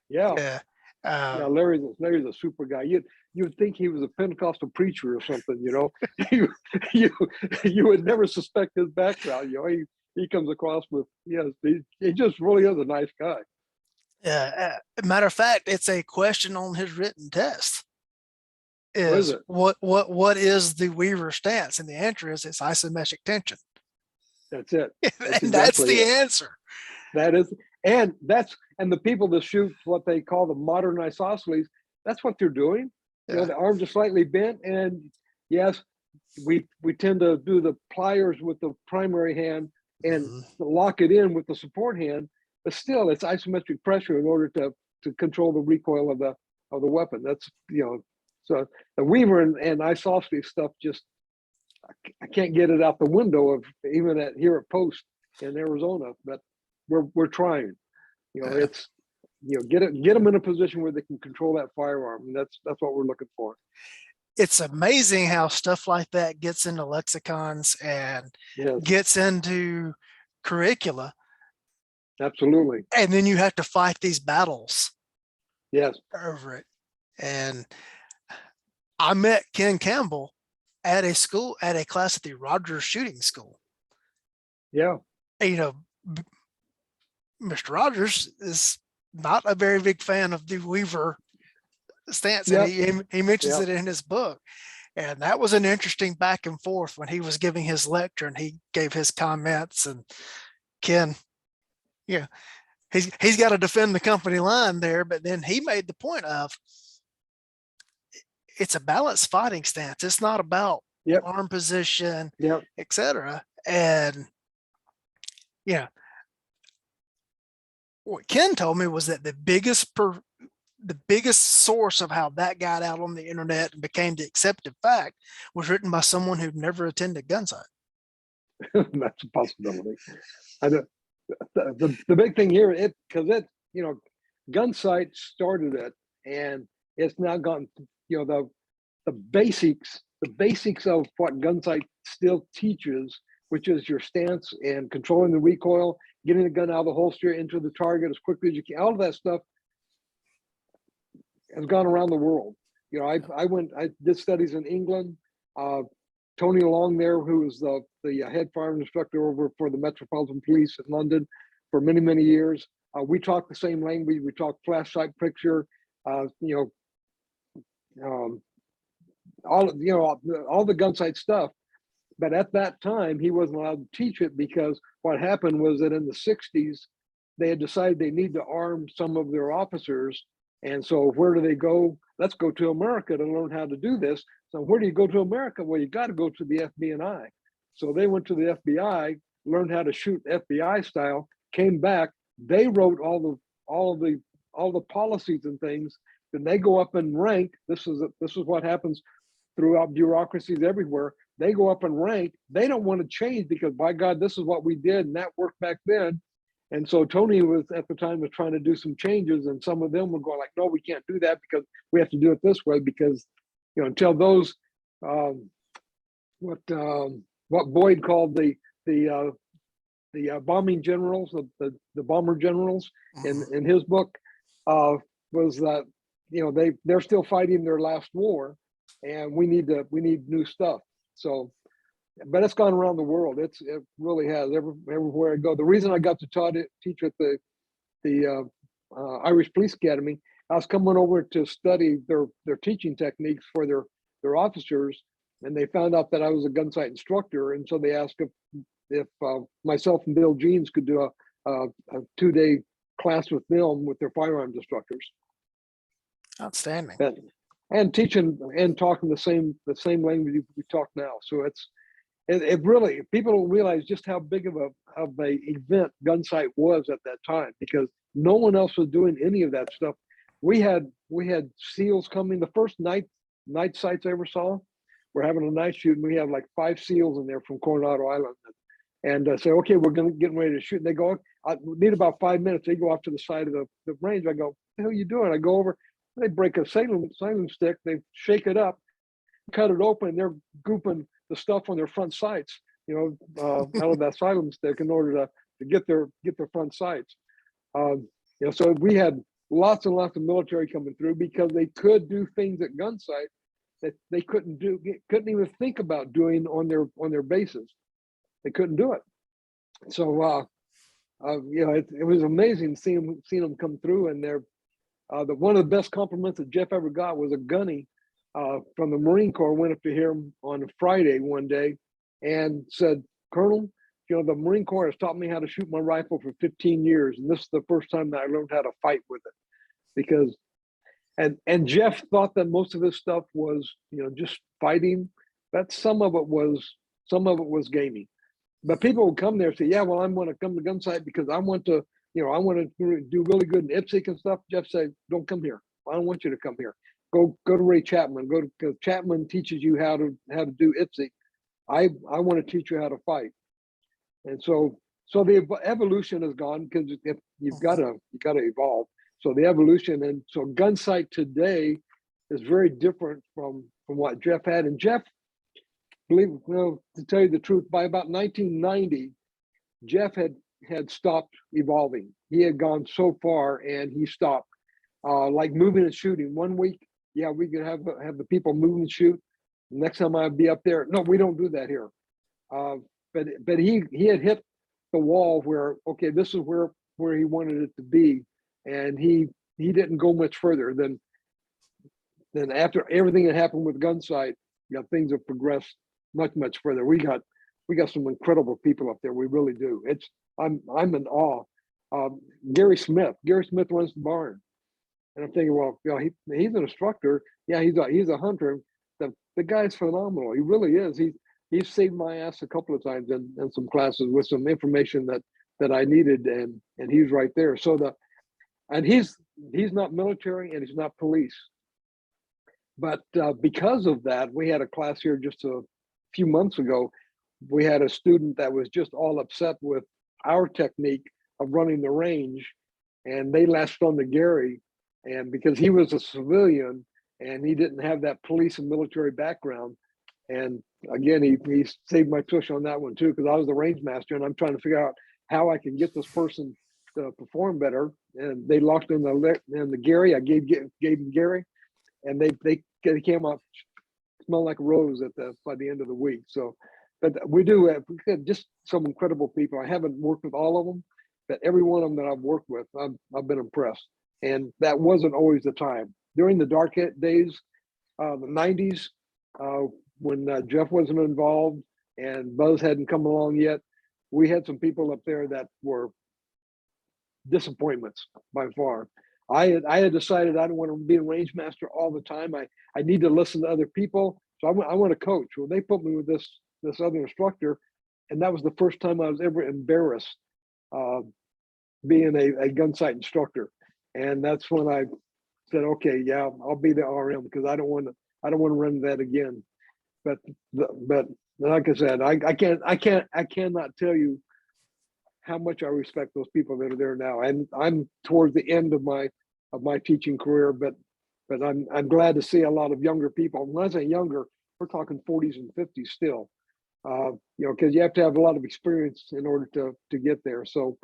Yeah. Yeah. Yeah, Larry's a super guy. You'd think he was a Pentecostal preacher or something, you would never suspect his background. He comes across with, he just really is a nice guy. Yeah. Matter of fact, it's a question on his written test. What is the Weaver stance? And the answer is it's isometric tension. That's it. That's the answer. That is, and the people that shoot what they call the modern isosceles, that's what they're doing. Yeah. The arms are slightly bent, and yes, we tend to do the pliers with the primary hand and lock it in with the support hand, but still it's isometric pressure in order to control the recoil of the weapon. That's so the Weaver and isosceles stuff, just I can't get it out the window of even here at Post in Arizona, but we're trying. It's get them in a position where they can control that firearm, and that's what we're looking for. It's amazing how stuff like that gets into lexicons and gets into curricula. Absolutely. And then you have to fight these battles. Yes. Over it. And I met Ken Campbell at a class at the Rogers Shooting School. Yeah. And, Mr. Rogers is not a very big fan of the Weaver stance. Yep. And he mentions it in his book. And that was an interesting back and forth when he was giving his lecture and he gave his comments, and Ken, he's got to defend the company line there. But then he made the point of it's a balanced fighting stance. It's not about arm position, etc. And what Ken told me was that the biggest source of how that got out on the internet and became the accepted fact was written by someone who'd never attended Gunsite. That's a possibility. The big thing here, Gunsite started it, and it's now gone. The basics of what Gunsite still teaches, which is your stance and controlling the recoil, getting the gun out of the holster into the target as quickly as you can. All of that stuff has gone around the world. I did studies in England. Tony Long there, who was the head firearms instructor over for the Metropolitan Police in London for many, many years. We talk the same language. We talk flash sight picture, all the Gunsite stuff. But at that time, he wasn't allowed to teach it because what happened was that in the 60s, they had decided they need to arm some of their officers. And so where do they go? Let's go to America to learn how to do this. So where do you go to America? Well, you got to go to the FBI. So they went to the FBI, learned how to shoot FBI style, came back. They wrote all the policies and things. Then they go up and rank. This is what happens throughout bureaucracies everywhere. They go up and rank. They don't want to change because, by God, this is what we did and that worked back then. And so Tony was at the time was trying to do some changes, and some of them were going like, no, we can't do that because we have to do it this way because, until those what Boyd called the bombing generals, the bomber generals in his book, was that they're still fighting their last war, and we need new stuff. So, but it's gone around the world. It really has everywhere I go. The reason I got to teach at the Irish Police Academy, I was coming over to study their teaching techniques for their officers, and they found out that I was a Gunsite instructor, and so they asked if myself and Bill Jeans could do a 2-day class with them with their firearms instructors. Outstanding. And teaching and talking the same language we talk now. So it really, people don't realize just how big of a event Gunsite was at that time, because no one else was doing any of that stuff. We had SEALs coming. The first night sights I ever saw, we're having a night shoot, and we have like 5 SEAls in there from Coronado Island, and say, okay, we're getting ready to shoot. And they go, I need about 5 minutes. They go off to the side of the range. I go, what the hell are you doing? I go over. They break a silent stick. They shake it up, cut it open, and they're gooping the stuff on their front sights, out of that silent stick in order to get their front sights. So we had lots and lots of military coming through because they could do things at Gunsite that they couldn't even think about doing on their bases. They couldn't do it. So it was amazing seeing them come through, and they're one of the best compliments that Jeff ever got was a gunny from the Marine Corps went up to him on a Friday one day and said, Colonel, the Marine Corps has taught me how to shoot my rifle for 15 years. And this is the first time that I learned how to fight with it. Because, and Jeff thought that most of this stuff was, just fighting, but some of it was gaming. But people would come there and say, yeah, well, I want to come to Gunsite because I want to, I want to do really good in IPSC and stuff. Jeff said, don't come here. I don't want you to come here. Go to Ray Chapman. Because Chapman teaches you how to do IPSC. I want to teach you how to fight. And so the evolution has gone, because you've got to evolve. So the evolution, and so Gunsite today is very different from what Jeff had. And Jeff, to tell you the truth, by about 1990, Jeff had stopped evolving. He had gone so far, and he stopped. Like moving and shooting. One week, yeah, we could have the people move and shoot. Next time I'd be up there. No, we don't do that here. But he had hit the wall where, okay, this is where he wanted it to be, and he didn't go much further than after everything that happened with Gunsite. Things have progressed much further. We got some incredible people up there. We really do. I'm in awe. Gary Smith runs the barn, and I'm thinking, well, he's an instructor. Yeah, he's a hunter. The guy's phenomenal. He really is. He's saved my ass a couple of times in some classes with some information that I needed, and he's right there. So he's not military and he's not police, but because of that, we had a class here just a few months ago. We had a student that was just all upset with our technique of running the range, and they latched on to Gary, and because he was a civilian and he didn't have that police and military background. And again, he saved my tush on that one too, because I was the range master and I'm trying to figure out how I can get this person to perform better. And they locked in the Gary. I gave him Gary, and they came up smelling like a rose by the end of the week. So, but we had just some incredible people. I haven't worked with all of them, but every one of them that I've worked with, I've been impressed. And that wasn't always the time. During the dark days, the 90s, when Jeff wasn't involved and Buzz hadn't come along yet, we had some people up there that were disappointments by far. I had decided I don't want to be a range master all the time. I need to listen to other people. So I want to coach. Well, they put me with this other instructor, and that was the first time I was ever embarrassed being a Gunsite instructor. And that's when I said, okay, yeah, I'll be the RM, because I don't want to run that again. But like I said, I cannot tell you how much I respect those people that are there now. And I'm towards the end of my teaching career, but I'm glad to see a lot of younger people. When I say younger, we're talking 40s and 50s still. Because you have to have a lot of experience in order to get there. So,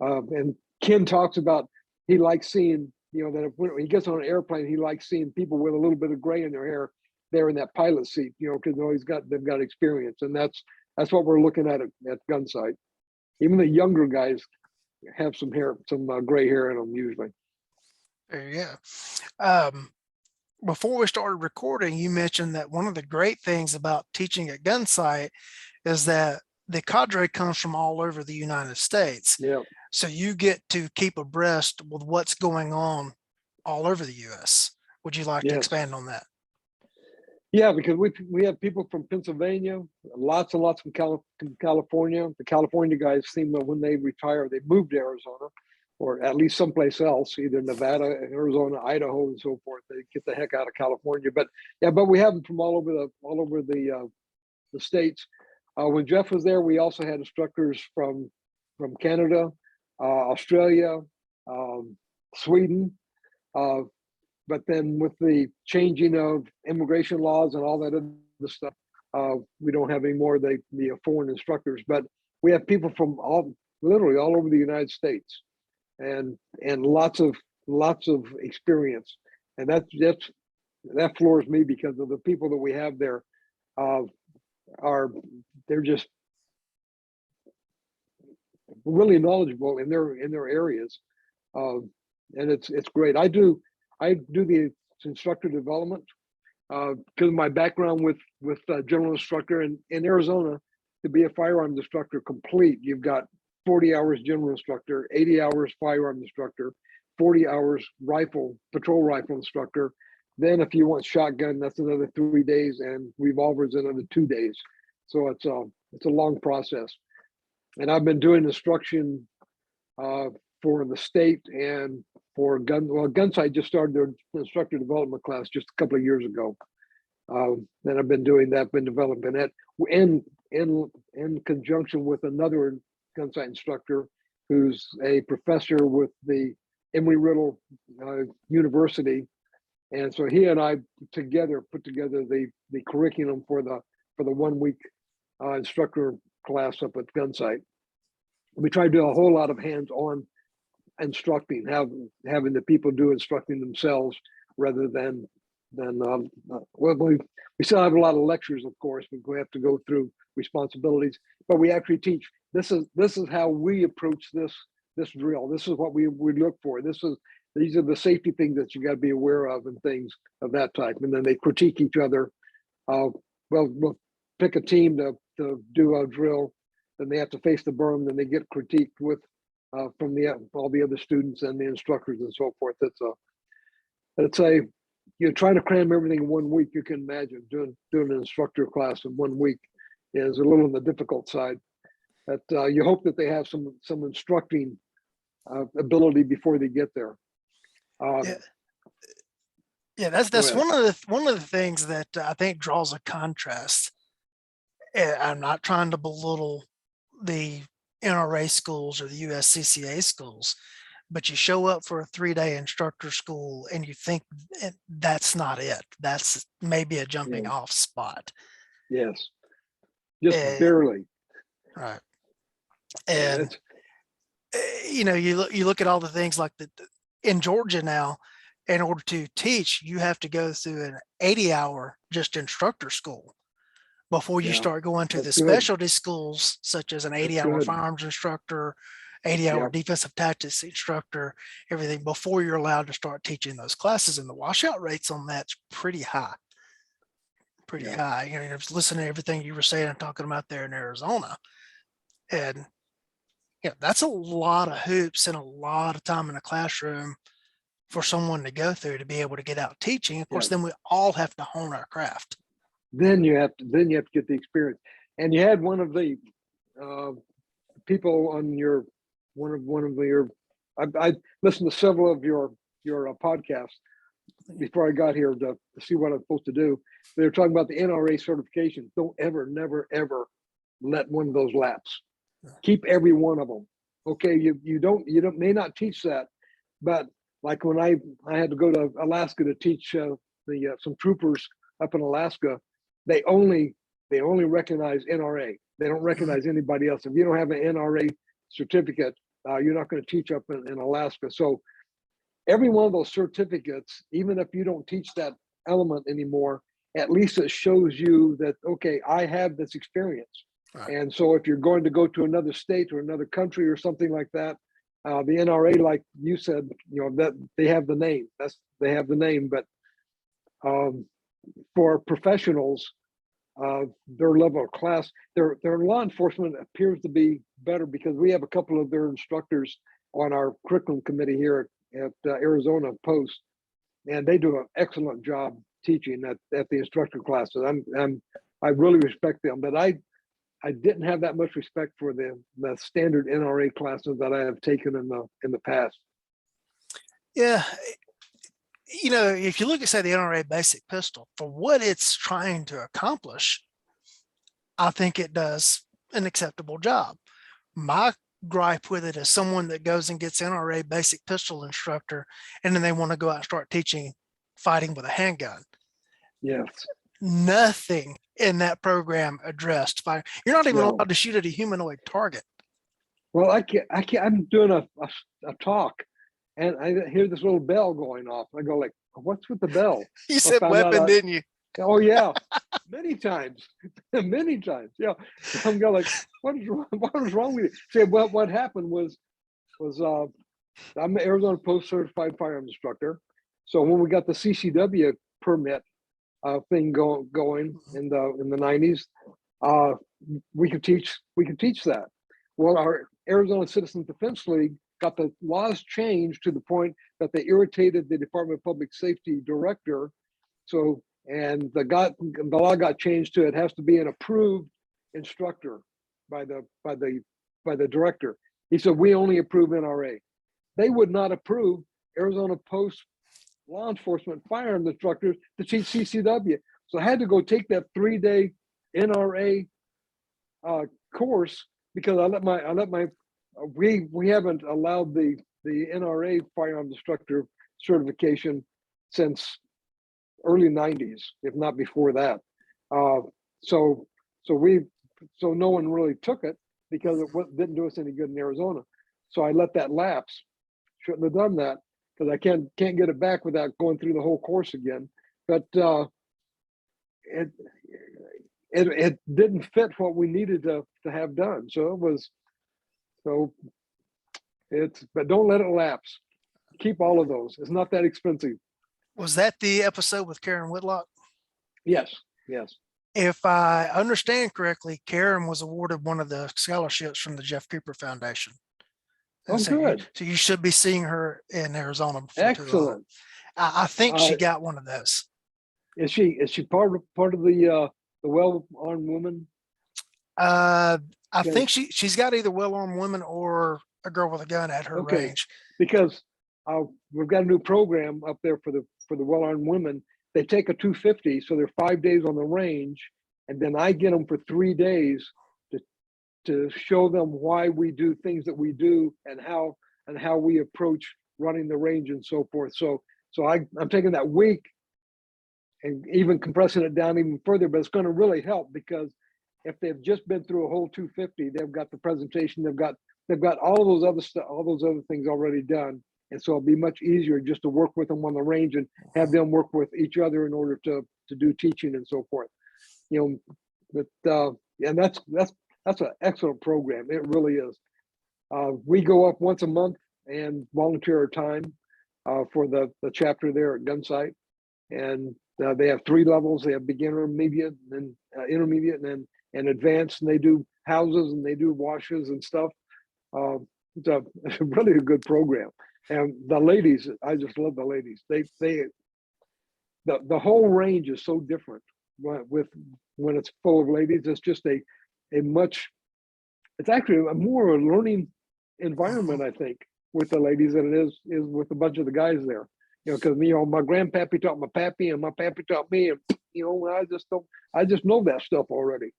and Ken talks about, he likes seeing, that when he gets on an airplane, he likes seeing people with a little bit of gray in their hair there in that pilot seat, because they've got experience, and that's what we're looking at Gunsite. Even the younger guys have some gray hair in them usually. There you go. Before we started recording, you mentioned that one of the great things about teaching at Gunsite is that the cadre comes from all over the United States. Yeah. So you get to keep abreast with what's going on all over the U.S. Would you like to Yes. expand on that? Yeah, because we have people from Pennsylvania, lots and lots from California. The California guys seem that when they retire, they move to Arizona, or at least someplace else, either Nevada, Arizona, Idaho, and so forth. They get the heck out of California. But yeah, but we have them from all over the states. When Jeff was there, we also had instructors from Canada, Australia, Sweden. But then with the changing of immigration laws and all that other stuff, we don't have any more of the foreign instructors. But we have people from literally all over the United States, and lots of experience, and that floors me because of the people that we have there. They're just really knowledgeable in their areas, and it's great. I do the instructor development because of my background with general instructor in Arizona. To be a firearms instructor complete, you've got 40 hours general instructor, 80 hours firearms instructor, 40 hours patrol rifle instructor. Then if you want shotgun, that's another 3 days, and revolvers another 2 days. So it's a long process. And I've been doing instruction for the state and for Gunsite just started their instructor development class just a couple of years ago. And I've been doing that, been developing that in conjunction with another Gunsite instructor who's a professor with the Emory-Riddle University. And so he and I together put together the curriculum for the 1 week instructor class up at Gunsite. We try to do a whole lot of hands-on instructing, having the people do instructing themselves rather than we still have a lot of lectures, of course, but we have to go through responsibilities. But we actually teach. This is how we approach this drill. This is what we look for. These are the safety things that you got to be aware of and things of that type. And then they critique each other. We'll pick a team to do a drill. Then they have to face the berm. Then they get critiqued with from all the other students and the instructors and so forth. You're trying to cram everything in 1 week. You can imagine doing an instructor class in 1 week is a little on the difficult side. But you hope that they have some instructing ability before they get there. Yeah, that's one of the things that I think draws a contrast. I'm not trying to belittle the NRA schools or the USCCA schools, but you show up for a 3-day instructor school and you think that's not it. That's maybe a jumping off spot. Yes, just barely. Right. And you look at all the things like in Georgia now. In order to teach, you have to go through an 80-hour just instructor school before you start going to the specialty schools, such as an 80-hour firearms instructor, 80-hour defensive tactics instructor, everything before you're allowed to start teaching those classes. And the washout rates on that's pretty high. High. Just listening to everything you were saying and talking about there in Arizona. And that's a lot of hoops and a lot of time in a classroom for someone to go through to be able to get out teaching. Of course, then we all have to hone our craft. Then you have to get the experience. And you had one of the people on I listened to several of your podcasts before I got here to see what I'm supposed to do. They were talking about the NRA certification. Don't ever, never, ever let one of those lapse. Keep every one of them. Okay, you may not teach that, but like when I had to go to Alaska to teach some troopers up in Alaska, they only recognize NRA. They don't recognize anybody else. If you don't have an NRA certificate, you're not going to teach up in Alaska. So every one of those certificates, even if you don't teach that element anymore, at least it shows you that, okay, I have this experience. Right. And so if you're going to go to another state or another country or something like that, the NRA, like you said, that they have the name. They have the name, but for professionals, their level of class, their law enforcement appears to be better because we have a couple of their instructors on our curriculum committee here at Arizona Post and they do an excellent job teaching at the instructor classes. I really respect them, but I didn't have that much respect for the standard NRA classes that I have taken in the past. Yeah. You know, if you look at, say, the NRA basic pistol, for what it's trying to accomplish, I think it does an acceptable job. My gripe with it is someone that goes and gets NRA basic pistol instructor, and then they want to go out and start teaching fighting with a handgun. Yes. Nothing in that program addressed fire. You're not even No. allowed to shoot at a humanoid target. Well, I can't. I'm doing a talk, and I hear this little bell going off. I go like, "What's with the bell?" You said weapon, didn't you? Oh yeah, many times, many times. Yeah, I'm going like, "What is wrong with you?" See, what happened was I'm an Arizona Post certified firearms instructor. So when we got the CCW permit thing going in the 90s, we could teach that. Well, our Arizona Citizens Defense League got the laws changed to the point that they irritated the Department of Public Safety director. So, and the law got changed to it has to be an approved instructor by the director. He said, we only approve NRA. They would not approve Arizona Post law enforcement firearms instructors to teach CCW. So I had to go take that 3-day NRA course because we haven't allowed the NRA firearms instructor certification since early 90s, if not before that. So no one really took it because it didn't do us any good in Arizona. So I let that lapse. Shouldn't have done that because I can't get it back without going through the whole course again. But it didn't fit what we needed to have done. But don't let it lapse. Keep all of those. It's not that expensive. Was that the episode with Karen Whitlock? Yes. If I understand correctly, Karen was awarded one of the scholarships from the Jeff Cooper Foundation. Oh, good. So you should be seeing her in Arizona. Excellent. I think she got one of those. Is she part of the well-armed woman? I think she's got either well-armed women or a girl with a gun at her range. Because we've got a new program up there for the well-armed women. They take a 250, so they're 5 days on the range, and then I get them for 3 days to show them why we do things that we do and how we approach running the range and so forth. So I'm taking that week and even compressing it down even further, but it's going to really help because if they've just been through a whole 250, they've got the presentation, they've got all of those other stuff, all those other things already done. And so it'll be much easier just to work with them on the range and have them work with each other in order to do teaching and so forth. But and that's an excellent program. It really is. We go up once a month and volunteer our time for the chapter there at Gunsite. And they have 3 levels. They have beginner, intermediate, and intermediate, and advanced. And they do houses and they do washes and stuff. It's really a good program. And the ladies, I just love the ladies. The whole range is so different when it's full of ladies. It's just it's actually a more a learning environment, I think, with the ladies than it is with a bunch of the guys there. Because my grandpappy taught my pappy, and my pappy taught me, and I just know that stuff already.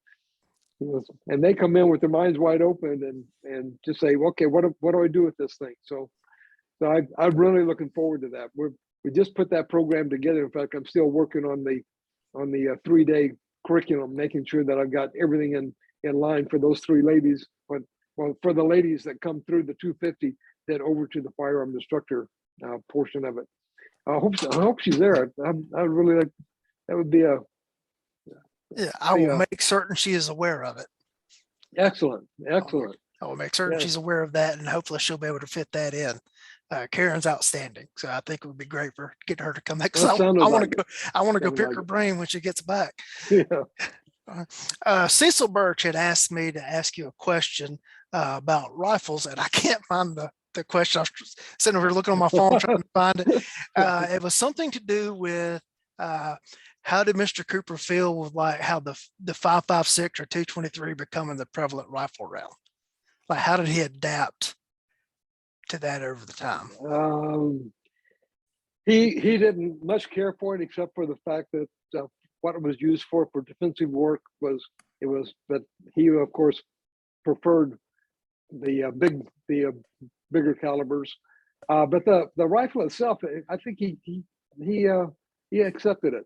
And they come in with their minds wide open and just say, okay, what do I do with this thing? So I'm really looking forward to that. We just put that program together. In fact, I'm still working on the 3-day curriculum, making sure that I've got everything in line for those 3 ladies. But for the ladies that come through the 250, then over to the firearm instructor portion of it. I hope she's there. I would really like. That would be a. Yeah, I will make certain she is aware of it. Excellent. I will make certain she's aware of that, and hopefully she'll be able to fit that in. Karen's outstanding, so I think it would be great for getting her to come back. I want to go pick her brain when she gets back. Yeah. Cecil Birch had asked me to ask you a question about rifles, and I can't find the the question. I was sitting over here looking on my phone trying to find it. It was something to do with how did Mr. Cooper feel with like how the 5.56 or 223 becoming the prevalent rifle round? Like how did he adapt to that over the time? He didn't much care for it, except for the fact that what it was used for defensive work was but he of course preferred the bigger calibers. But the rifle itself, I think he accepted it.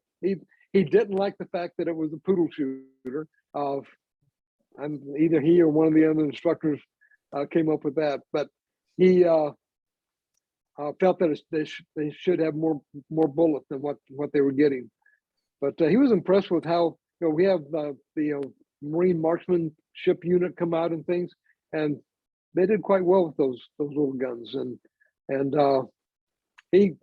He didn't like the fact that it was a poodle shooter. Either he or one of the other instructors came up with that, but he felt that they should have more bullets than what they were getting. But he was impressed with how, we have the Marine marksmanship unit come out and things, and they did quite well with those little guns. And he,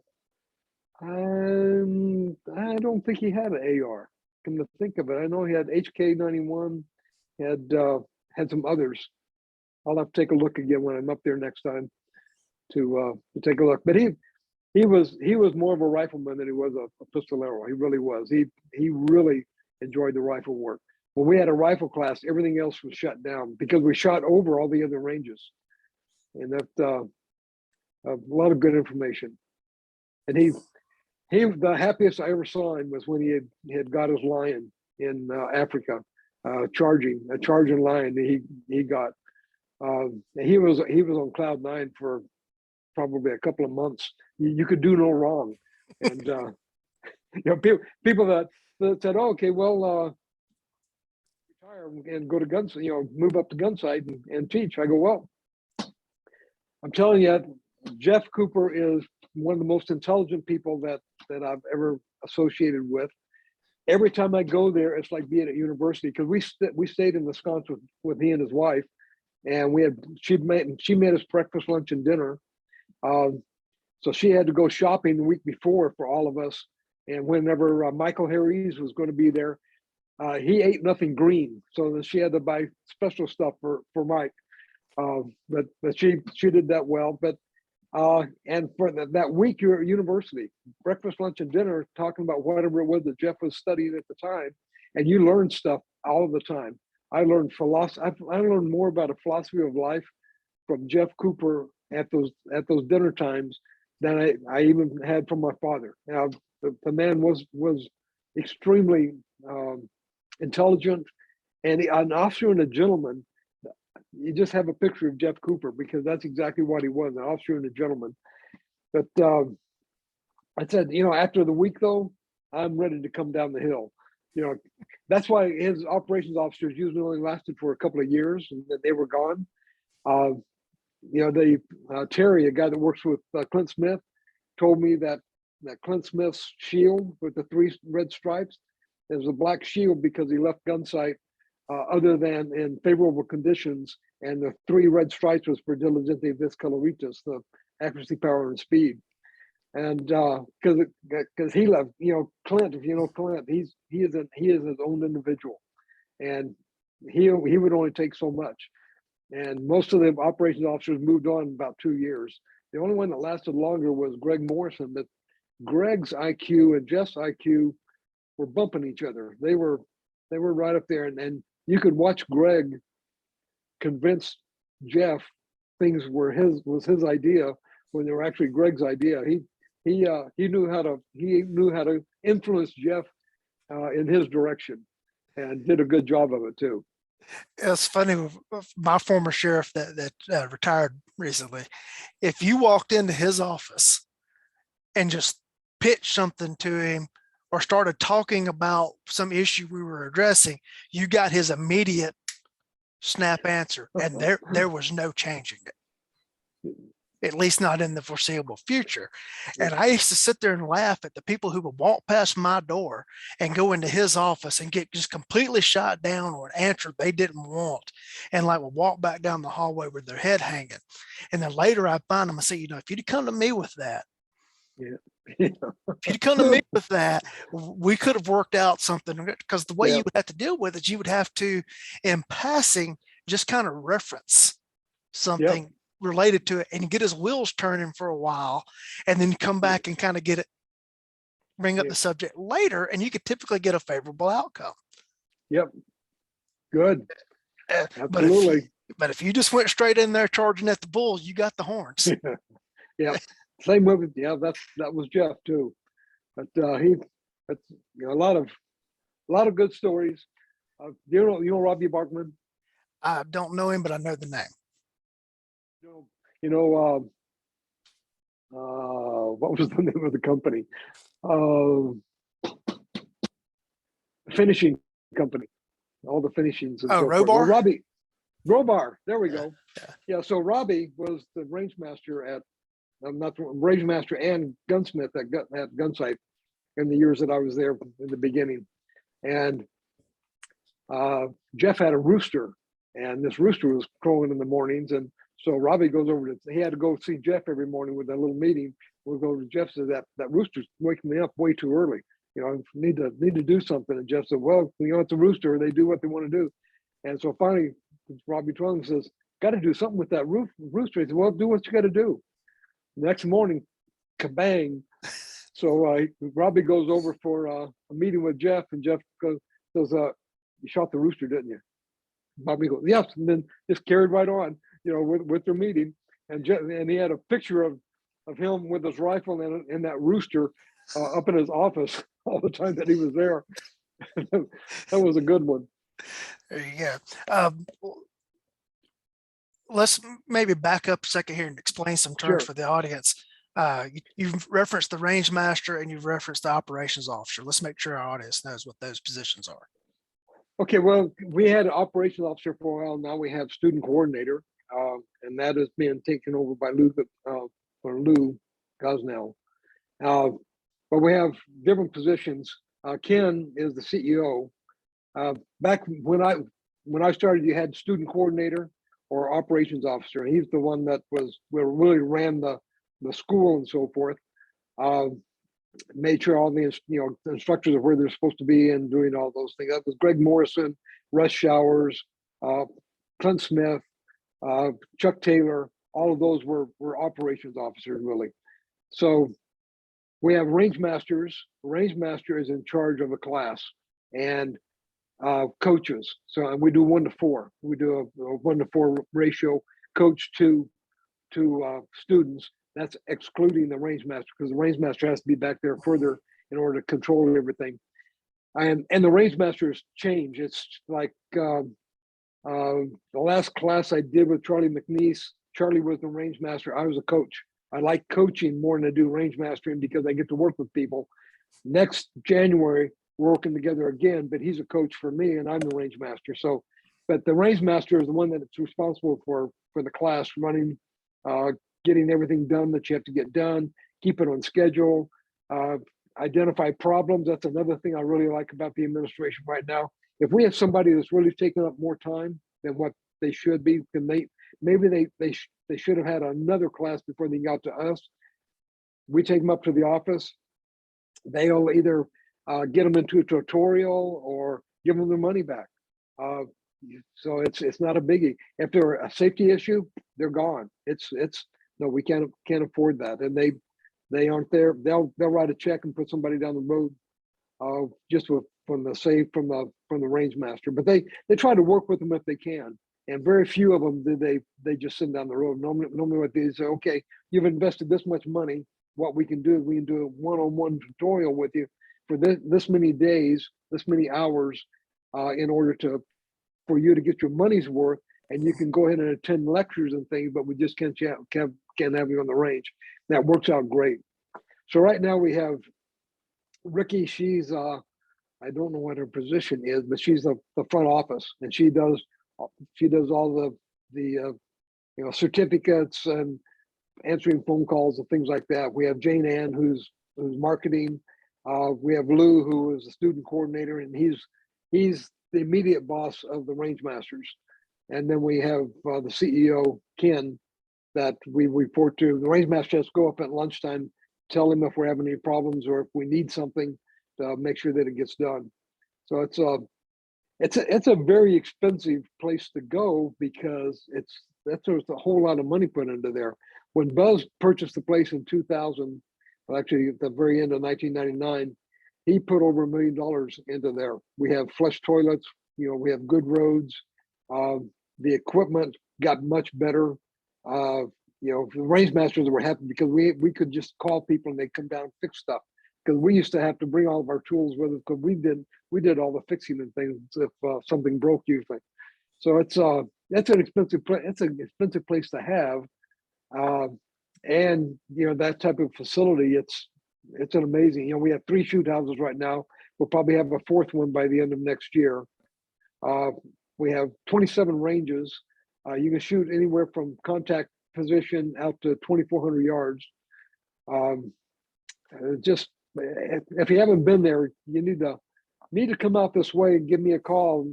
I don't think he had an AR. Come to think of it, I know he had HK91, had some others. I'll have to take a look again when I'm up there next time to take a look. But he was more of a rifleman than he was a pistolero. He really was. He really enjoyed the rifle work. When we had a rifle class, everything else was shut down because we shot over all the other ranges, and that a lot of good information. And he the happiest I ever saw him was when he had got his lion in Africa, a charging lion. He got. He was on cloud nine for probably a couple of months. You could do no wrong, and people that said, "Oh, okay, well, retire and go to Gunsite, move up to Gunsite and teach." I go, "Well, I'm telling you, Jeff Cooper is one of the most intelligent people that I've ever associated with. Every time I go there, it's like being at university because we stayed in Wisconsin with he and his wife, and she made us breakfast, lunch, and dinner. So she had to go shopping the week before for all of us. And whenever Michael Harries was going to be there, he ate nothing green, so then she had to buy special stuff for Mike. But she did that well. But and for that week you're at university, breakfast, lunch, and dinner, talking about whatever it was that Jeff was studying at the time, and you learn stuff all of the time. I learned philosophy. I learned more about a philosophy of life from Jeff Cooper at those dinner times than I even had from my father. Now, the man was extremely intelligent, and an officer and a gentleman. You just have a picture of Jeff Cooper because that's exactly what he was, an officer and a gentleman. But I said, after the week though, I'm ready to come down the hill. That's why his operations officers usually only lasted for a couple of years and then they were gone. Terry, a guy that works with Clint Smith, told me that Clint Smith's shield with the 3 red stripes, it was a black shield because he left Gunsite other than in favorable conditions, and the 3 red stripes was for diligente vis coloritas, the accuracy, power, and speed. And because he left, Clint, if you know Clint, he is his own individual, and he would only take so much. And most of the operations officers moved on about 2 years. The only one that lasted longer was Greg Morrison, but Greg's IQ and Jeff's IQ were bumping each other. They were right up there, and you could watch Greg convince Jeff things was his idea when they were actually Greg's idea. He knew how to influence Jeff in his direction, and did a good job of it too. It's funny with my former sheriff that retired recently. If you walked into his office and just pitched something to him or started talking about some issue we were addressing, you got his immediate snap answer, and there was no changing it, at least not in the foreseeable future. And I used to sit there and laugh at the people who would walk past my door and go into his office and get just completely shot down or an answer they didn't want, and like would walk back down the hallway with their head hanging. And then later I find them and say, if you'd come to me with that, if you'd come to me with that, we could have worked out something. Because the way you would have to deal with it, you would have to, in passing, just kind of reference something related to it and get his wheels turning for a while, and then come back and kind of bring up Yeah. the subject later, and you could typically get a favorable outcome. Yep. Good. But Absolutely. if you just went straight in there charging at the bulls, you got the horns. Yeah. Same with, yeah, that was Jeff too. But that's, you know, a lot of good stories. You know Robbie Barkman? I don't know him, but I know the name. You know, what was the name of the company? Finishing company, all the finishings. And Oh, so forth. Robar? Well, Robbie, Robar, there we Yeah, go. yeah. Yeah, so Robbie was the range master at, not the range master and gunsmith at Gunsite in the years that I was there in the beginning. And Jeff had a rooster, and this rooster was crowing in the mornings. And so Robbie goes over to, he had to go see Jeff every morning with that little meeting. We'll go to Jeff, says that rooster's waking me up way too early. You know, need to do something. And Jeff said, well, you know, it's a rooster. They do what they want to do. And so finally, Robbie Trunk says, got to do something with that rooster. He said, well, do what you got to do. Next morning, kabang. So Robbie goes over for a meeting with Jeff, and Jeff goes, you shot the rooster, didn't you? Bobby goes, yes, and then just carried right on, you know, with their meeting. And he had a picture of him with his rifle and that rooster up in his office all the time that he was there. That was a good one. There you go. Let's maybe back up a second here and explain some terms Sure. for the audience. You've referenced the range master and you've referenced the operations officer. Let's make sure our audience knows what those positions are. Okay, well, we had an operations officer for a while. Now we have student coordinator, and that is being taken over by Lou Gosnell. But we have different positions. Ken is the CEO. Back when I started, you had student coordinator or operations officer, and he's the one that really ran the school and so forth. Made sure all the instructors are where they're supposed to be and doing all those things. That was Greg Morrison, Russ Showers, Clint Smith, Chuck Taylor. All of those were operations officers, really. So we have range masters. Range master is in charge of a class, and coaches. So we do 1 to 4. We do a 1 to 4 ratio, coach to students. That's excluding the range master, because the range master has to be back there further in order to control everything. And the range masters change. It's like the last class I did with Charlie McNeese. Charlie was the range master. I was a coach. I like coaching more than I do range mastering because I get to work with people. Next January, we're working together again, but he's a coach for me and I'm the range master. So, but the range master is the one that's responsible for the class running, getting everything done that you have to get done, keep it on schedule, identify problems. That's another thing I really like about the administration right now. If we have somebody that's really taking up more time than what they should be, then maybe they should have had another class before they got to us. We take them up to the office. They'll either get them into a tutorial or give them their money back. So it's not a biggie. If they're a safety issue, they're gone. No, we can't afford that, and they aren't there. They'll write a check and put somebody down the road, just from the range master. But they try to work with them if they can, and very few of them they just send down the road. Normally what they say, okay, you've invested this much money. What we can do a one-on-one tutorial with you for this many days, this many hours, in order for you to get your money's worth. And you can go ahead and attend lectures and things, but we just can't have you on the range. That works out great. So right now we have Ricky. She's I don't know what her position is, but she's the front office, and she does all the certificates and answering phone calls and things like that. We have Jane Ann, who's marketing. We have Lou, who is the student coordinator, and he's the immediate boss of the range masters. And then we have the CEO, Ken, that we report to. The range master has to go up at lunchtime, tell him if we're having any problems or if we need something to make sure that it gets done. So it's a very expensive place to go because there's a whole lot of money put into there. When Buzz purchased the place in 2000, well, actually at the very end of 1999, he put over $1 million into there. We have flush toilets, we have good roads. The equipment got much better. The range masters were happy because we could just call people and they'd come down and fix stuff. Because we used to have to bring all of our tools with us because we did all the fixing and things if something broke usually. So that's an expensive place. It's an expensive place to have, and that type of facility. It's an amazing. We have 3 shoot houses right now. We'll probably have a 4th one by the end of next year. We have 27 ranges. You can shoot anywhere from contact position out to 2,400 yards. Just if you haven't been there, you need to come out this way and give me a call.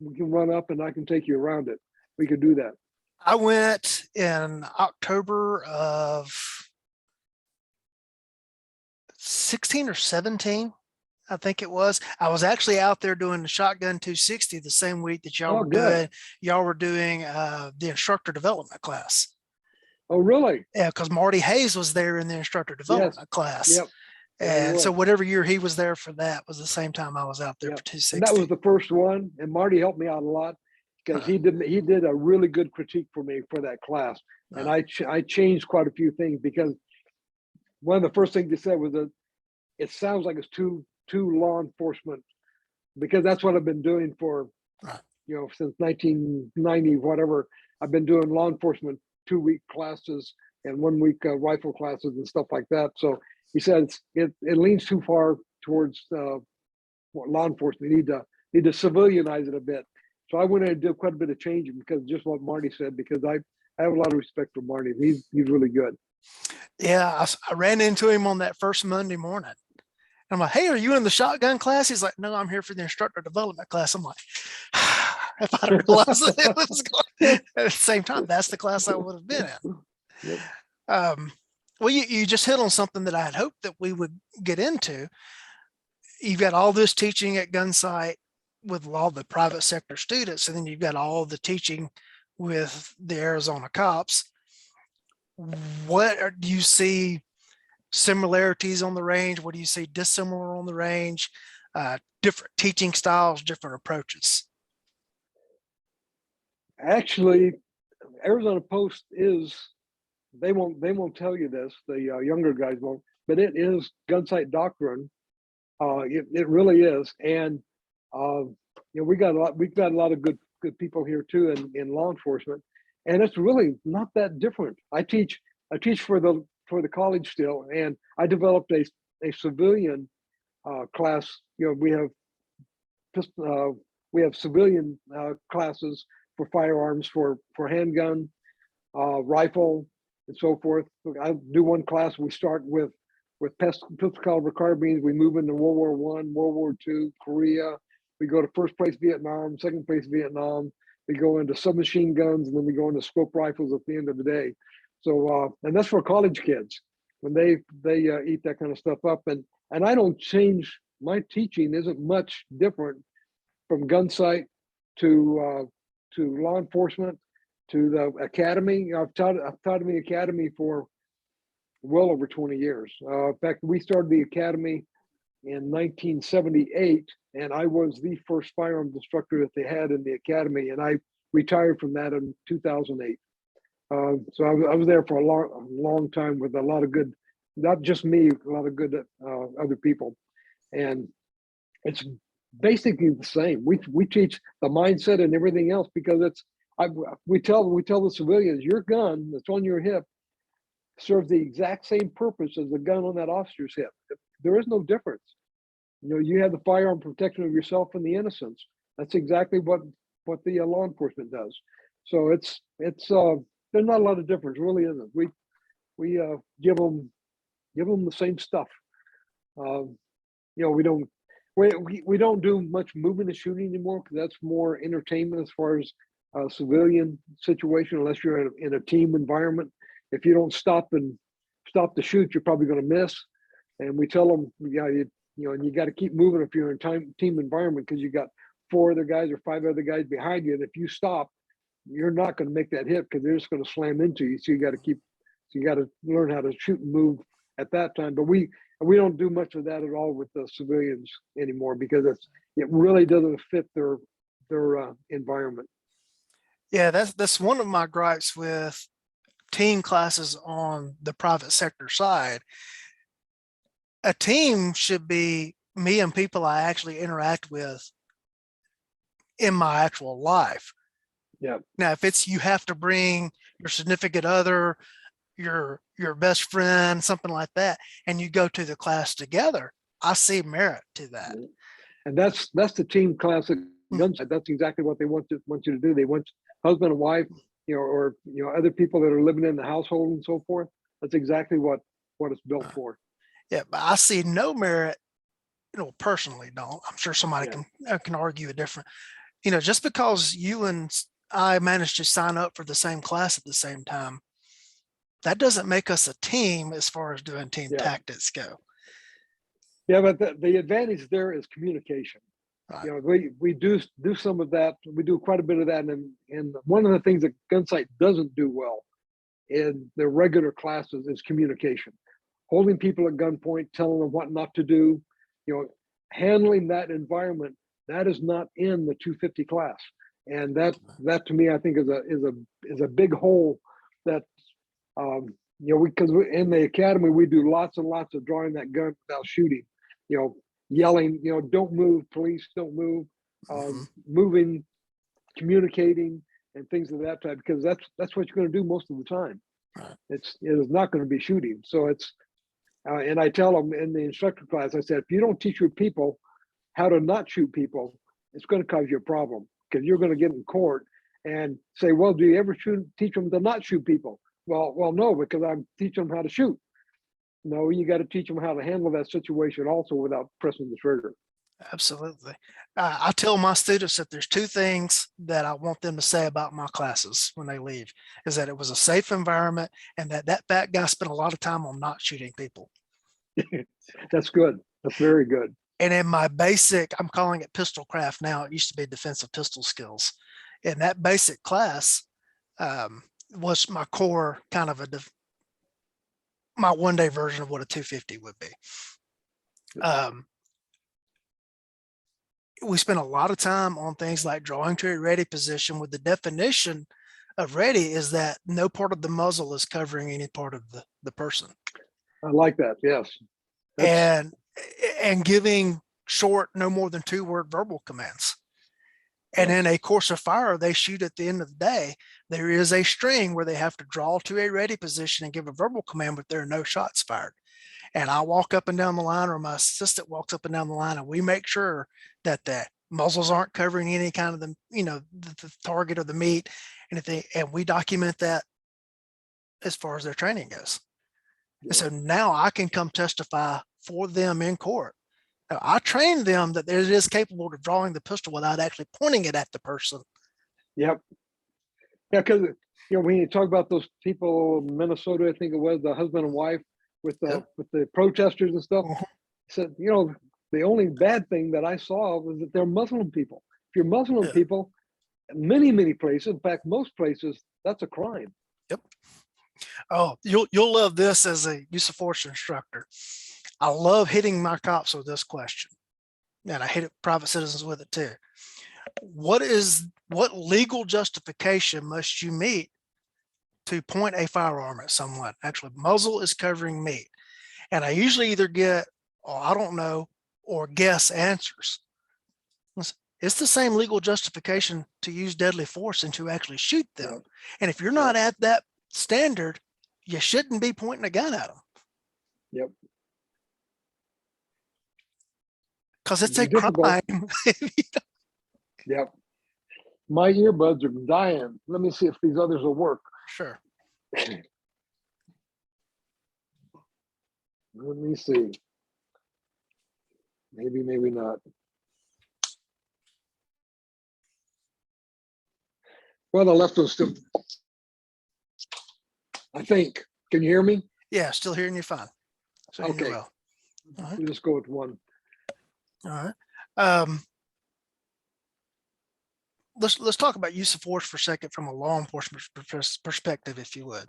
We can run up and I can take you around it. We could do that. I went in October of 16 or 17, I think it was. I was actually out there doing the shotgun 260 the same week that y'all were doing the instructor development class. Oh, really? Yeah, because Marty Hayes was there in the instructor development class. Yep. And so whatever year he was there for that was the same time I was out there for 260. And that was the first one. And Marty helped me out a lot because he did a really good critique for me for that class. And I changed quite a few things because one of the first things he said was that it sounds like it's too law enforcement, because that's what I've been doing for, since 1990, whatever. I've been doing law enforcement 2-week classes and 1-week rifle classes and stuff like that. So he says it leans too far towards law enforcement. You need to civilianize it a bit. So I went in and did quite a bit of changing because just what Marty said, because I have a lot of respect for Marty. He's really good. Yeah, I ran into him on that first Monday morning. I'm like, hey, are you in the shotgun class? He's like, no, I'm here for the instructor development class. I'm like, if I realized that it was going at the same time, that's the class I would have been in. Yep. Well, you just hit on something that I had hoped that we would get into. You've got all this teaching at Gunsite with all the private sector students, and then you've got all the teaching with the Arizona cops. What do you see similarities on the range? What do you see dissimilar on the range? Different teaching styles, different approaches. Actually, Arizona Post is, they won't tell you this, the younger guys won't, but it is Gunsite doctrine. It really is. And we've got a lot of good people here too in law enforcement, and it's really not that different. I teach for the college still, and I developed a civilian class. We have civilian classes for firearms, for handgun, rifle, and so forth. I do one class. We start with pistol caliber carbines. We move into World War I, World War II, Korea. We go to first place Vietnam, second place Vietnam. We go into submachine guns, and then we go into scope rifles at the end of the day. So, and that's for college kids when they eat that kind of stuff up. And I don't change. My teaching isn't much different from Gunsite to law enforcement to the academy. I've taught in the academy for well over 20 years. In fact, we started the academy in 1978, and I was the first firearms instructor that they had in the academy, and I retired from that in 2008. So I was there for a long time with a lot of good, not just me, a lot of good other people, and it's basically the same. We teach the mindset and everything else because we tell the civilians, your gun that's on your hip serves the exact same purpose as the gun on that officer's hip. There is no difference. You have the firearm protection of yourself and the innocents. That's exactly what the law enforcement does. So it's there's not a lot of difference, really isn't. We give them the same stuff. We don't do much moving and shooting anymore because that's more entertainment as far as a civilian situation. Unless you're in a team environment, if you don't stop to shoot, you're probably going to miss. And we tell them, and you got to keep moving if you're in a team environment because you got 4 other guys or 5 other guys behind you, and if you stop, you're not going to make that hit because they're just going to slam into you. So you got to learn how to shoot and move at that time. But we don't do much of that at all with the civilians anymore because it really doesn't fit their environment. Yeah, that's one of my gripes with team classes on the private sector side. A team should be me and people I actually interact with in my actual life. Yeah. Now, if it's you have to bring your significant other, your best friend, something like that, and you go to the class together, I see merit to that. And that's the team class at Gunsite. That's exactly what they want you to do. They want husband and wife, or other people that are living in the household and so forth. That's exactly what it's built for. Yeah, but I see no merit, personally don't. I'm sure somebody can argue a different, just because you and I managed to sign up for the same class at the same time, that doesn't make us a team as far as doing team tactics go. Yeah, but the advantage there is communication. Right. We do some of that. We do quite a bit of that. And one of the things that Gunsite doesn't do well in their regular classes is communication. Holding people at gunpoint, telling them what not to do, handling that environment, that is not in the 250 class. And that to me, I think is a big hole that, because in the academy, we do lots and lots of drawing that gun without shooting, yelling, don't move, police, don't move, moving, communicating, and things of that type, because that's what you're going to do most of the time. Right. It is not going to be shooting. So it's, and I tell them in the instructor class, I said, if you don't teach your people how to not shoot people, it's going to cause you a problem, because you're going to get in court and say, well, do you ever teach them to not shoot people? Well, no, because I'm teaching them how to shoot. No, you got to teach them how to handle that situation also without pressing the trigger. Absolutely. I tell my students that there's two things that I want them to say about my classes when they leave, is that it was a safe environment and that fat guy spent a lot of time on not shooting people. That's good. That's very good. And in my basic, I'm calling it pistol craft now, it used to be defensive pistol skills. And that basic class was my core kind of my one-day version of what a 250 would be. We spent a lot of time on things like drawing to a ready position, with the definition of ready is that no part of the muzzle is covering any part of the person. I like that. Yes. And giving short, no more than 2-word verbal commands. And in a course of fire, they shoot at the end of the day. There is a string where they have to draw to a ready position and give a verbal command, but there are no shots fired. And I walk up and down the line, or my assistant walks up and down the line, and we make sure that the muzzles aren't covering any kind of the target or the meat, and we document that as far as their training goes. Yeah. And so now I can come testify for them in court. Now, I trained them that it is capable of drawing the pistol without actually pointing it at the person. Yep. Yeah, because when you talk about those people in Minnesota, I think it was the husband and wife with the protesters and stuff. Said, the only bad thing that I saw was that they're Muslim people. If you're Muslim people, many places, in fact, most places, that's a crime. Yep. Oh, you'll love this as a use of force instructor. I love hitting my cops with this question, and I hit private citizens with it too. What legal justification must you meet to point a firearm at someone? Actually, muzzle is covering meat. And I usually either get, I don't know, or guess answers. It's the same legal justification to use deadly force and to actually shoot them. Yep. And if you're not at that standard, you shouldn't be pointing a gun at them. Yep. Because it's a crime. Yep. My earbuds are dying. Let me see if these others will work. Sure. Let me see. Maybe not. Well, the left one's still, I think. Can you hear me? Yeah, still hearing you fine. So okay. Well. Right. We'll just go with one. All right. let's talk about use of force for a second from a law enforcement perspective, if you would.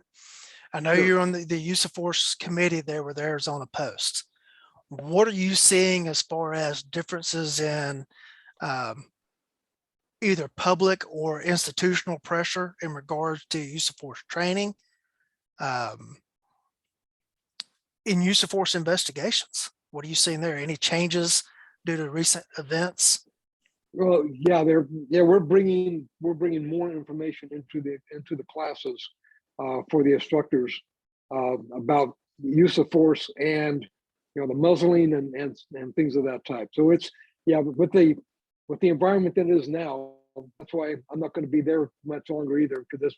I know Sure. you're on the use of force committee there with Arizona Post. What are you seeing as far as differences in um, either public or institutional pressure in regards to use of force training, um, in use of force investigations? What are you seeing there? Any changes due to recent events? Well, yeah, we're bringing more information into the classes for the instructors about use of force and the muzzling and things of that type. So it's with the environment that it is now. That's why I'm not going to be there much longer either, because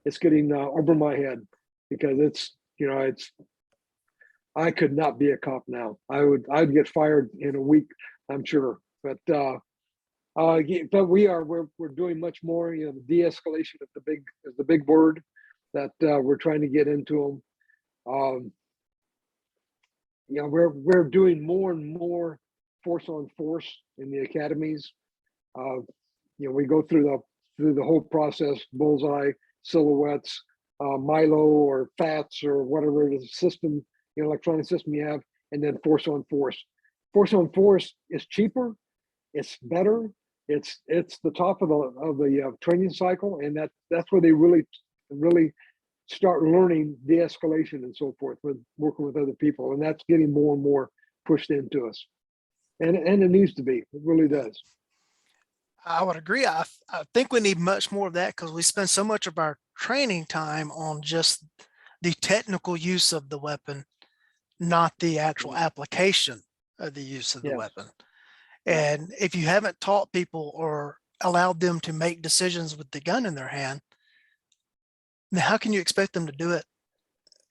it's getting over my head, because it's I could not be a cop now. I'd get fired in a week, I'm sure. But we're doing much more. The de-escalation is the big word that we're trying to get into them. We're doing more and more force on force in the academies. We go through the whole process: bullseye, silhouettes, Milo or FATS or whatever the system, electronic system you have, and then force on force. Force on force is cheaper, it's better, it's the top of the training cycle, and that's where they really start learning de-escalation and so forth with working with other people, and that's getting more and more pushed into us, and it needs to be. It really does. I would agree. I think we need much more of that, because we spend so much of our training time on just the technical use of the weapon, not the actual application of the use of the Yes. weapon. And if you haven't taught people or allowed them to make decisions with the gun in their hand, then how can you expect them to do it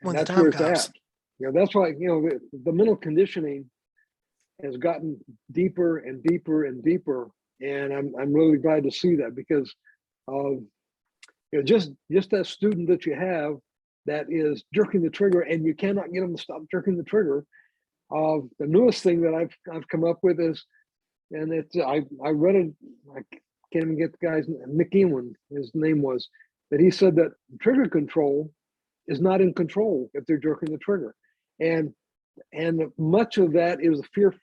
when And the that's where time it's comes? at. That's why the mental conditioning has gotten deeper and deeper and deeper, and I'm really glad to see that, because just that student that you have that is jerking the trigger and you cannot get them to stop jerking the trigger. The newest thing that I've come up with is, and it's I read it, I can't even get the guy's McEwen, his name was, that he said that trigger control is not in control if they're jerking the trigger, and much of that is a fear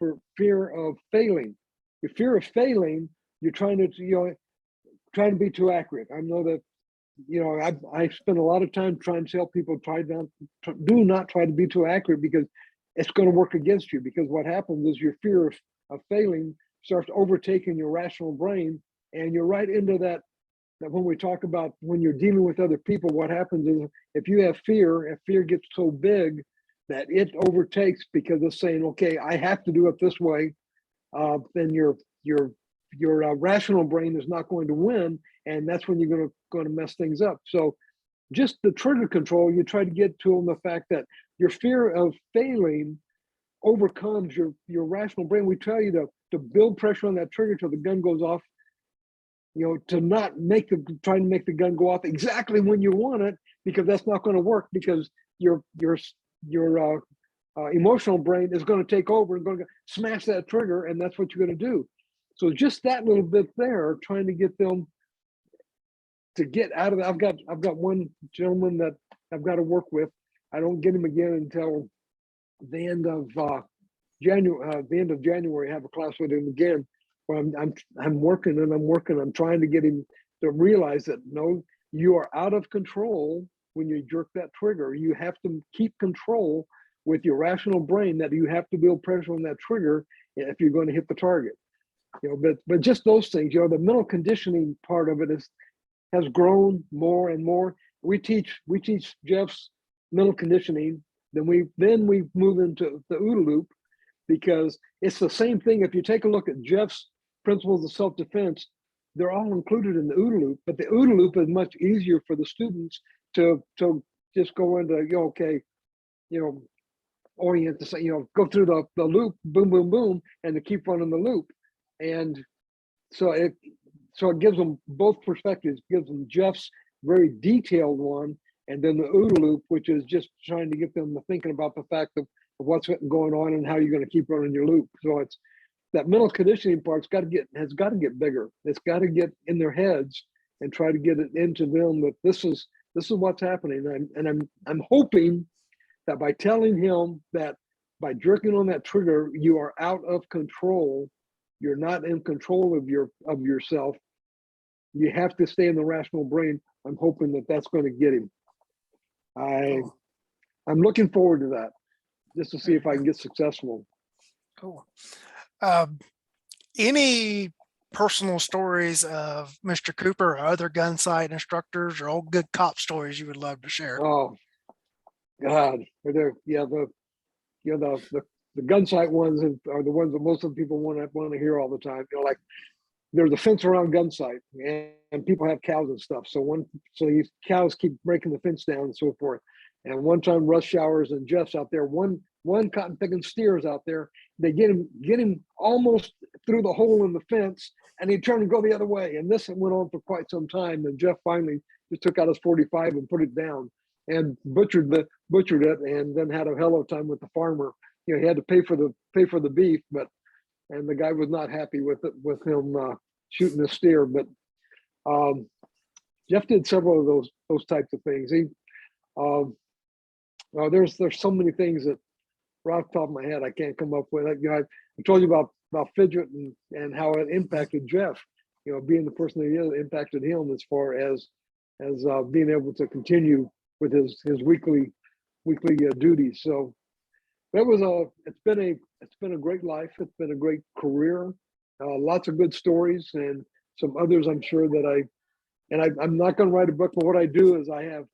of failing. The fear of failing, you're trying to be too accurate. I know that I spend a lot of time trying to tell people do not try to be too accurate, because it's going to work against you. Because what happens is your fear of failing starts overtaking your rational brain, and you're right into that when we talk about when you're dealing with other people, what happens is if fear gets so big that it overtakes, because it's saying, okay, I have to do it this way, then your rational brain is not going to win, and that's when you're going to mess things up. So just the trigger control, you try to get to them the fact that your fear of failing overcomes your rational brain. We tell you to build pressure on that trigger till the gun goes off, to not try to make the gun go off exactly when you want it, because that's not going to work, because your emotional brain is going to take over and going to smash that trigger, and that's what you're going to do. So just that little bit there, trying to get them to get out of it. I've got one gentleman that I've got to work with. I don't get him again until the end of January. I have a class with him again, where I'm working and I'm working. I'm trying to get him to realize that no, you are out of control when you jerk that trigger. You have to keep control with your rational brain, that you have to build pressure on that trigger if you're going to hit the target. But just those things, the mental conditioning part of it has grown more and more. We teach Jeff's mental conditioning, then we move into the OODA loop, because it's the same thing. If you take a look at Jeff's principles of self-defense, they're all included in the OODA loop, but the OODA loop is much easier for the students to just go into, orient to say, go through the loop, boom, boom, boom, and to keep running the loop. And so it gives them both perspectives. It gives them Jeff's very detailed one, and then the OODA loop, which is just trying to get them to thinking about the fact of what's going on and how you're going to keep running your loop. So that mental conditioning part's has got to get bigger. It's got to get in their heads and try to get it into them that this is what's happening. I'm hoping that by telling him that by jerking on that trigger, you are out of control. You're not in control of yourself. You have to stay in the rational brain. I'm hoping that that's going to get him. I'm looking forward to that, just to see if I can get successful. Cool. Any personal stories of Mr. Cooper or other Gunsite instructors or old good cop stories you would love to share? Oh God, the Gunsite ones are the ones that most of the people want to hear all the time. Like there's a fence around Gunsite, and people have cows and stuff. So these cows keep breaking the fence down and so forth. And one time, Russ Showers and Jeff's out there. One cotton picking steer's out there. They get him almost through the hole in the fence, and he turned and go the other way. And this went on for quite some time. And Jeff finally just took out his 45 and put it down and butchered it, and then had a hell of a time with the farmer. He had to pay for the beef, and the guy was not happy with him shooting the steer. But Jeff did several of those types of things. There's so many things that right off the top of my head I can't come up with. I told you about Fidget and how it impacted Jeff. Being the person that impacted him as far as being able to continue with his weekly duties. So it's been a great life. It's been a great career. Lots of good stories and some others I'm sure that I'm not going to write a book, but what I do is I have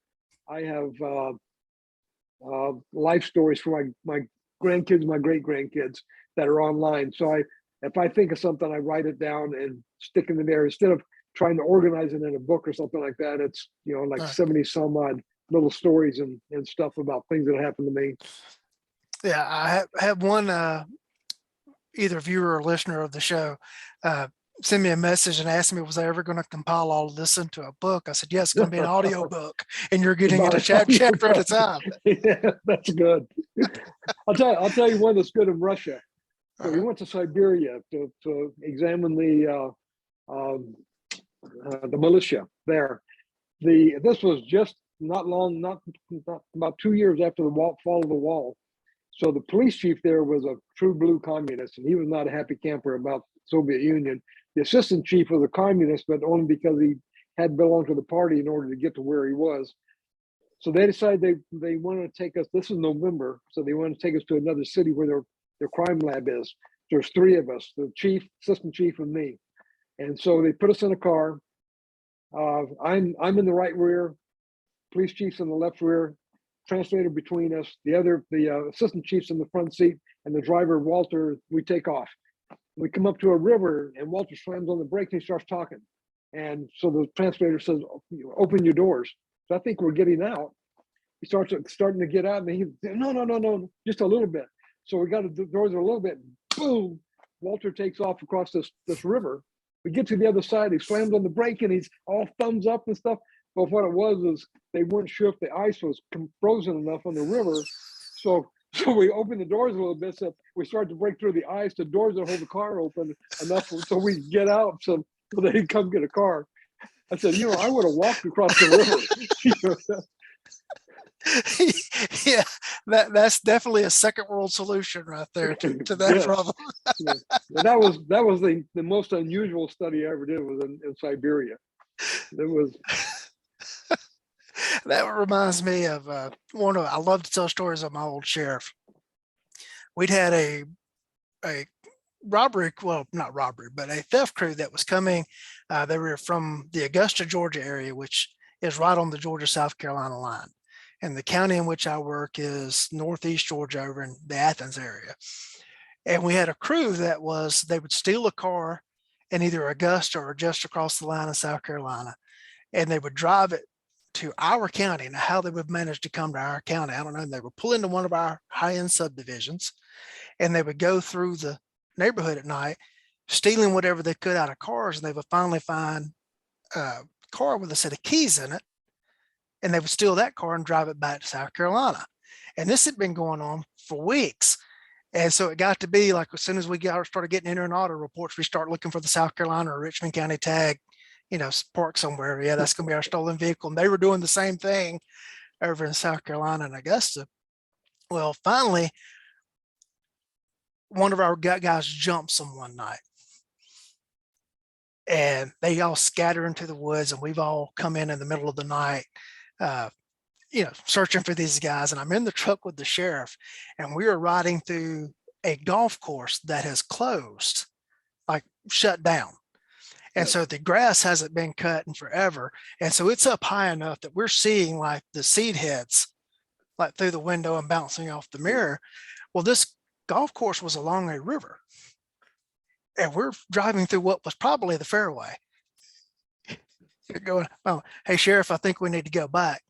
life stories for my grandkids, my great grandkids that are online. So if I think of something, I write it down and stick it in there instead of trying to organize it in a book or something like that. It's 70 some odd little stories and stuff about things that happened to me. Yeah, I have one either viewer or listener of the show send me a message and ask me, was I ever going to compile all of this into a book? I said, yes, it's going to be an audio book, and you're getting it a chapter at a time. Yeah, that's good. I'll tell you one that's good in Russia. So we went to Siberia to examine the militia there. This was just not about 2 years after the fall of the wall. So the police chief there was a true blue communist, and he was not a happy camper about the Soviet Union. The assistant chief was a communist, but only because he had belonged to the party in order to get to where he was. So they decided they wanted to take us. This is November, so they wanted to take us to another city where their crime lab is. There's three of us: the chief, assistant chief, and me. And so they put us in a car. I'm in the right rear, police chief's in the left rear, translator between us. The assistant chief's in the front seat, and the driver, Walter. We take off. We come up to a river, and Walter slams on the brakes and he starts talking. And so the translator says, "Open your doors." So I think we're getting out. He starting to get out, and he said, no, just a little bit. So we got the doors a little bit. Boom! Walter takes off across this river. We get to the other side. He slams on the brake, and he's all thumbs up and stuff. But what it was is they weren't sure if the ice was frozen enough on the river. So we opened the doors a little bit. So we started to break through the ice. The doors that hold the car open enough so we get out. So they didn't come get a car. I said, I would have walked across the river. Yeah, that's definitely a second world solution right there to that problem. Yeah. That was the most unusual study I ever did was in Siberia. It was. That reminds me of I love to tell stories of my old sheriff. We'd had a robbery, well, not robbery, but a theft crew that was coming. They were from the Augusta, Georgia area, which is right on the Georgia-South Carolina line. And the county in which I work is Northeast Georgia, over in the Athens area. And we had a crew they would steal a car in either Augusta or just across the line in South Carolina, and they would drive it to our county. Now, how they would manage to come to our county, I don't know. And they would pull into one of our high-end subdivisions, and they would go through the neighborhood at night, stealing whatever they could out of cars, and they would finally find a car with a set of keys in it, and they would steal that car and drive it back to South Carolina. And this had been going on for weeks. And so it got to be like, as soon as we started getting in and auto reports, we start looking for the South Carolina or Richmond County tag, parked somewhere. Yeah, that's going to be our stolen vehicle. And they were doing the same thing over in South Carolina and Augusta. Well, finally, one of our guys jumps them one night. And they all scatter into the woods, and we've all come in the middle of the night, searching for these guys. And I'm in the truck with the sheriff, and we are riding through a golf course that has closed, like shut down. And so the grass hasn't been cut in forever. And so it's up high enough that we're seeing like the seed heads like through the window and bouncing off the mirror. Well, this golf course was along a river. And we're driving through what was probably the fairway. You're going, oh, hey, Sheriff, I think we need to go back.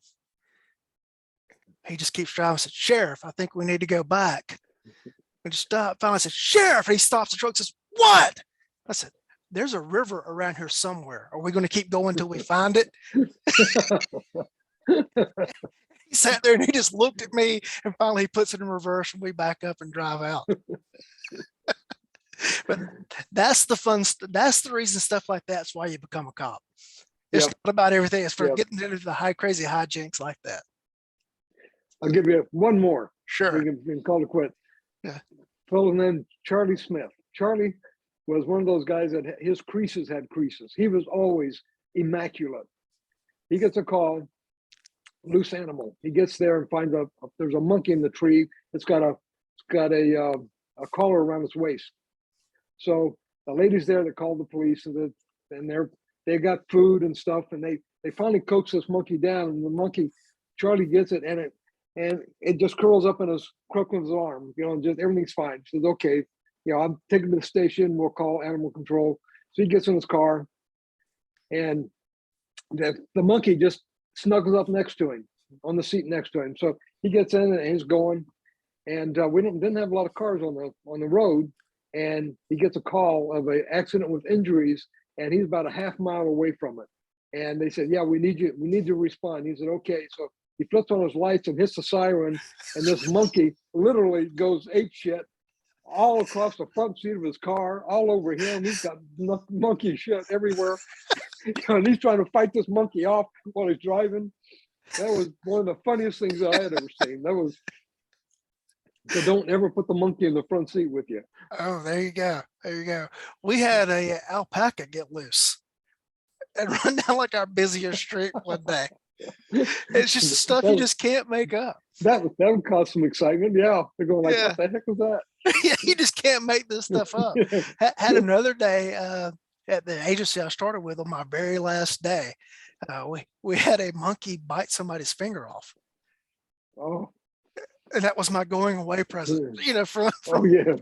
He just keeps driving. I said, Sheriff, I think we need to go back. We just stopped. Finally, I said, Sheriff. He stops the truck and says, what? I said, there's a river around here somewhere. Are we going to keep going until we find it? He sat there and he just looked at me, and finally he puts it in reverse and we back up and drive out. But that's the fun. That's the reason stuff like that's why you become a cop. It's not about everything. It's for getting into the crazy hijinks like that. I'll give you one more. Sure. We can call it quit. Yeah. Fellow named Charlie Smith. Charlie was one of those guys that his creases had creases. He was always immaculate. He gets a call, loose animal. He gets there and finds there's a monkey in the tree. It's got a collar around its waist. So the ladies there that called the police, and they got food and stuff, and they finally coax this monkey down, and the monkey, Charlie gets it, and it just curls up in his crook of his arm, just everything's fine. He says, okay, I'm taking to the station, we'll call animal control. So he gets in his car, and the monkey just snuggles up next to him on the seat next to him. So he gets in and he's going, and we didn't have a lot of cars on the road. And he gets a call of an accident with injuries, and he's about a half mile away from it. And they said, yeah, we need you to respond. He said, okay. So he flips on his lights and hits the siren, and this monkey literally goes ape shit all across the front seat of his car, all over him. He's got monkey shit everywhere. And he's trying to fight this monkey off while he's driving. That was one of the funniest things I had ever seen. So don't ever put the monkey in the front seat with you. Oh, there you go. There you go. We had a alpaca get loose and run down like our busiest street one day. It's just the stuff you just can't make up. That would cause some excitement. Yeah. They're going like, what the heck was that? Yeah, you just can't make this stuff up. Had another day at the agency I started with on my very last day. We had a monkey bite somebody's finger off. Oh. And that was my going away present, from oh yeah.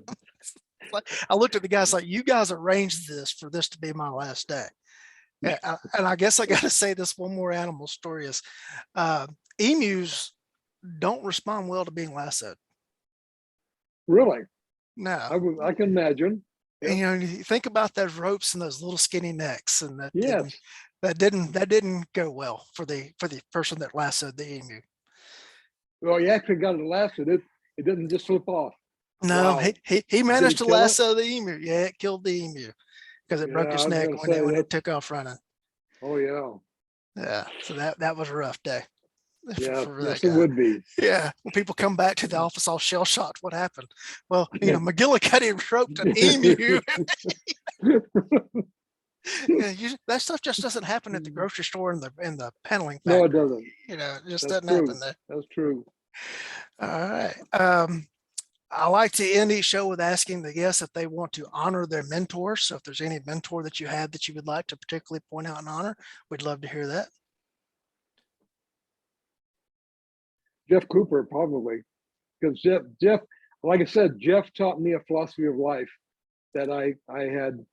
I looked at the guys like, you guys arranged this for this to be my last day. And I guess I got to say this one more animal story is emus don't respond well to being lassoed. Really? No. I can imagine. And, you think about those ropes and those little skinny necks, and that didn't go well for the person that lassoed the emu. Well, he actually got it lasted. It didn't just slip off. No, wow. he managed to lasso the emu. Yeah, it killed the emu because it broke his neck when it took off running. Oh yeah. Yeah. So that was a rough day. Yeah, yes, it would be. Yeah. When people come back to the office all shell shocked, what happened? Well, McGillicuddy roped an emu. That stuff just doesn't happen at the grocery store in the paneling factory. No, it doesn't. It just doesn't happen there. That's true. All right. I like to end each show with asking the guests if they want to honor their mentors. So if there's any mentor that you had that you would like to particularly point out and honor, we'd love to hear that. Jeff Cooper, probably, because Jeff, like I said, Jeff taught me a philosophy of life that I had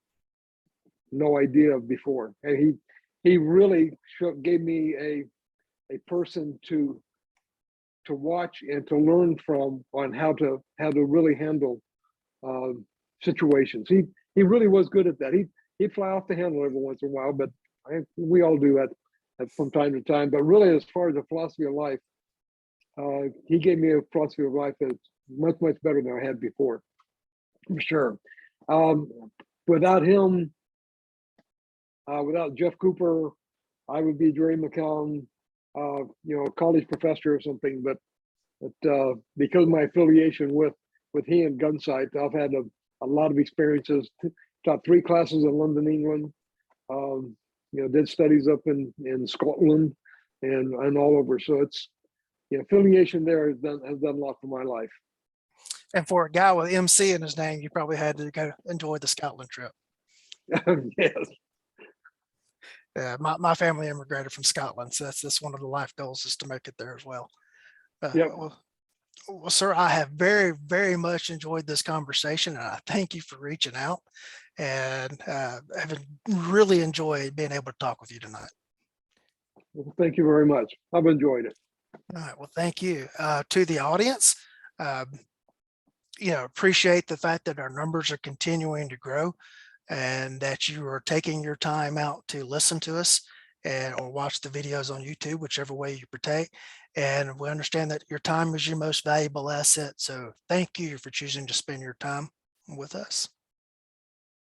no idea of before, and he really gave me a person to watch and to learn from on how to really handle situations. He really was good at that. He'd fly off the handle every once in a while, but we all do that from time to time. But really, as far as the philosophy of life, He gave me a philosophy of life that's much, much better than I had before, for sure. Without him, without Jeff Cooper, I would be Jerry McCown, college professor or something. But because of my affiliation with he and Gunsite, I've had a lot of experiences. Taught 3 classes in London, England. Did studies up in Scotland and all over. So it's affiliation there has done a lot for my life. And for a guy with MC in his name, you probably had to go enjoy the Scotland trip. Yes. Yeah, my family immigrated from Scotland, so that's one of the life goals is to make it there as well. Yep. Well, sir, I have very, very much enjoyed this conversation, and I thank you for reaching out, and I've really enjoyed being able to talk with you tonight. Well, thank you very much. I've enjoyed it. All right. Well, thank you to the audience. Appreciate the fact that our numbers are continuing to grow and that you are taking your time out to listen to us or watch the videos on YouTube, whichever way you partake. And we understand that your time is your most valuable asset. So thank you for choosing to spend your time with us.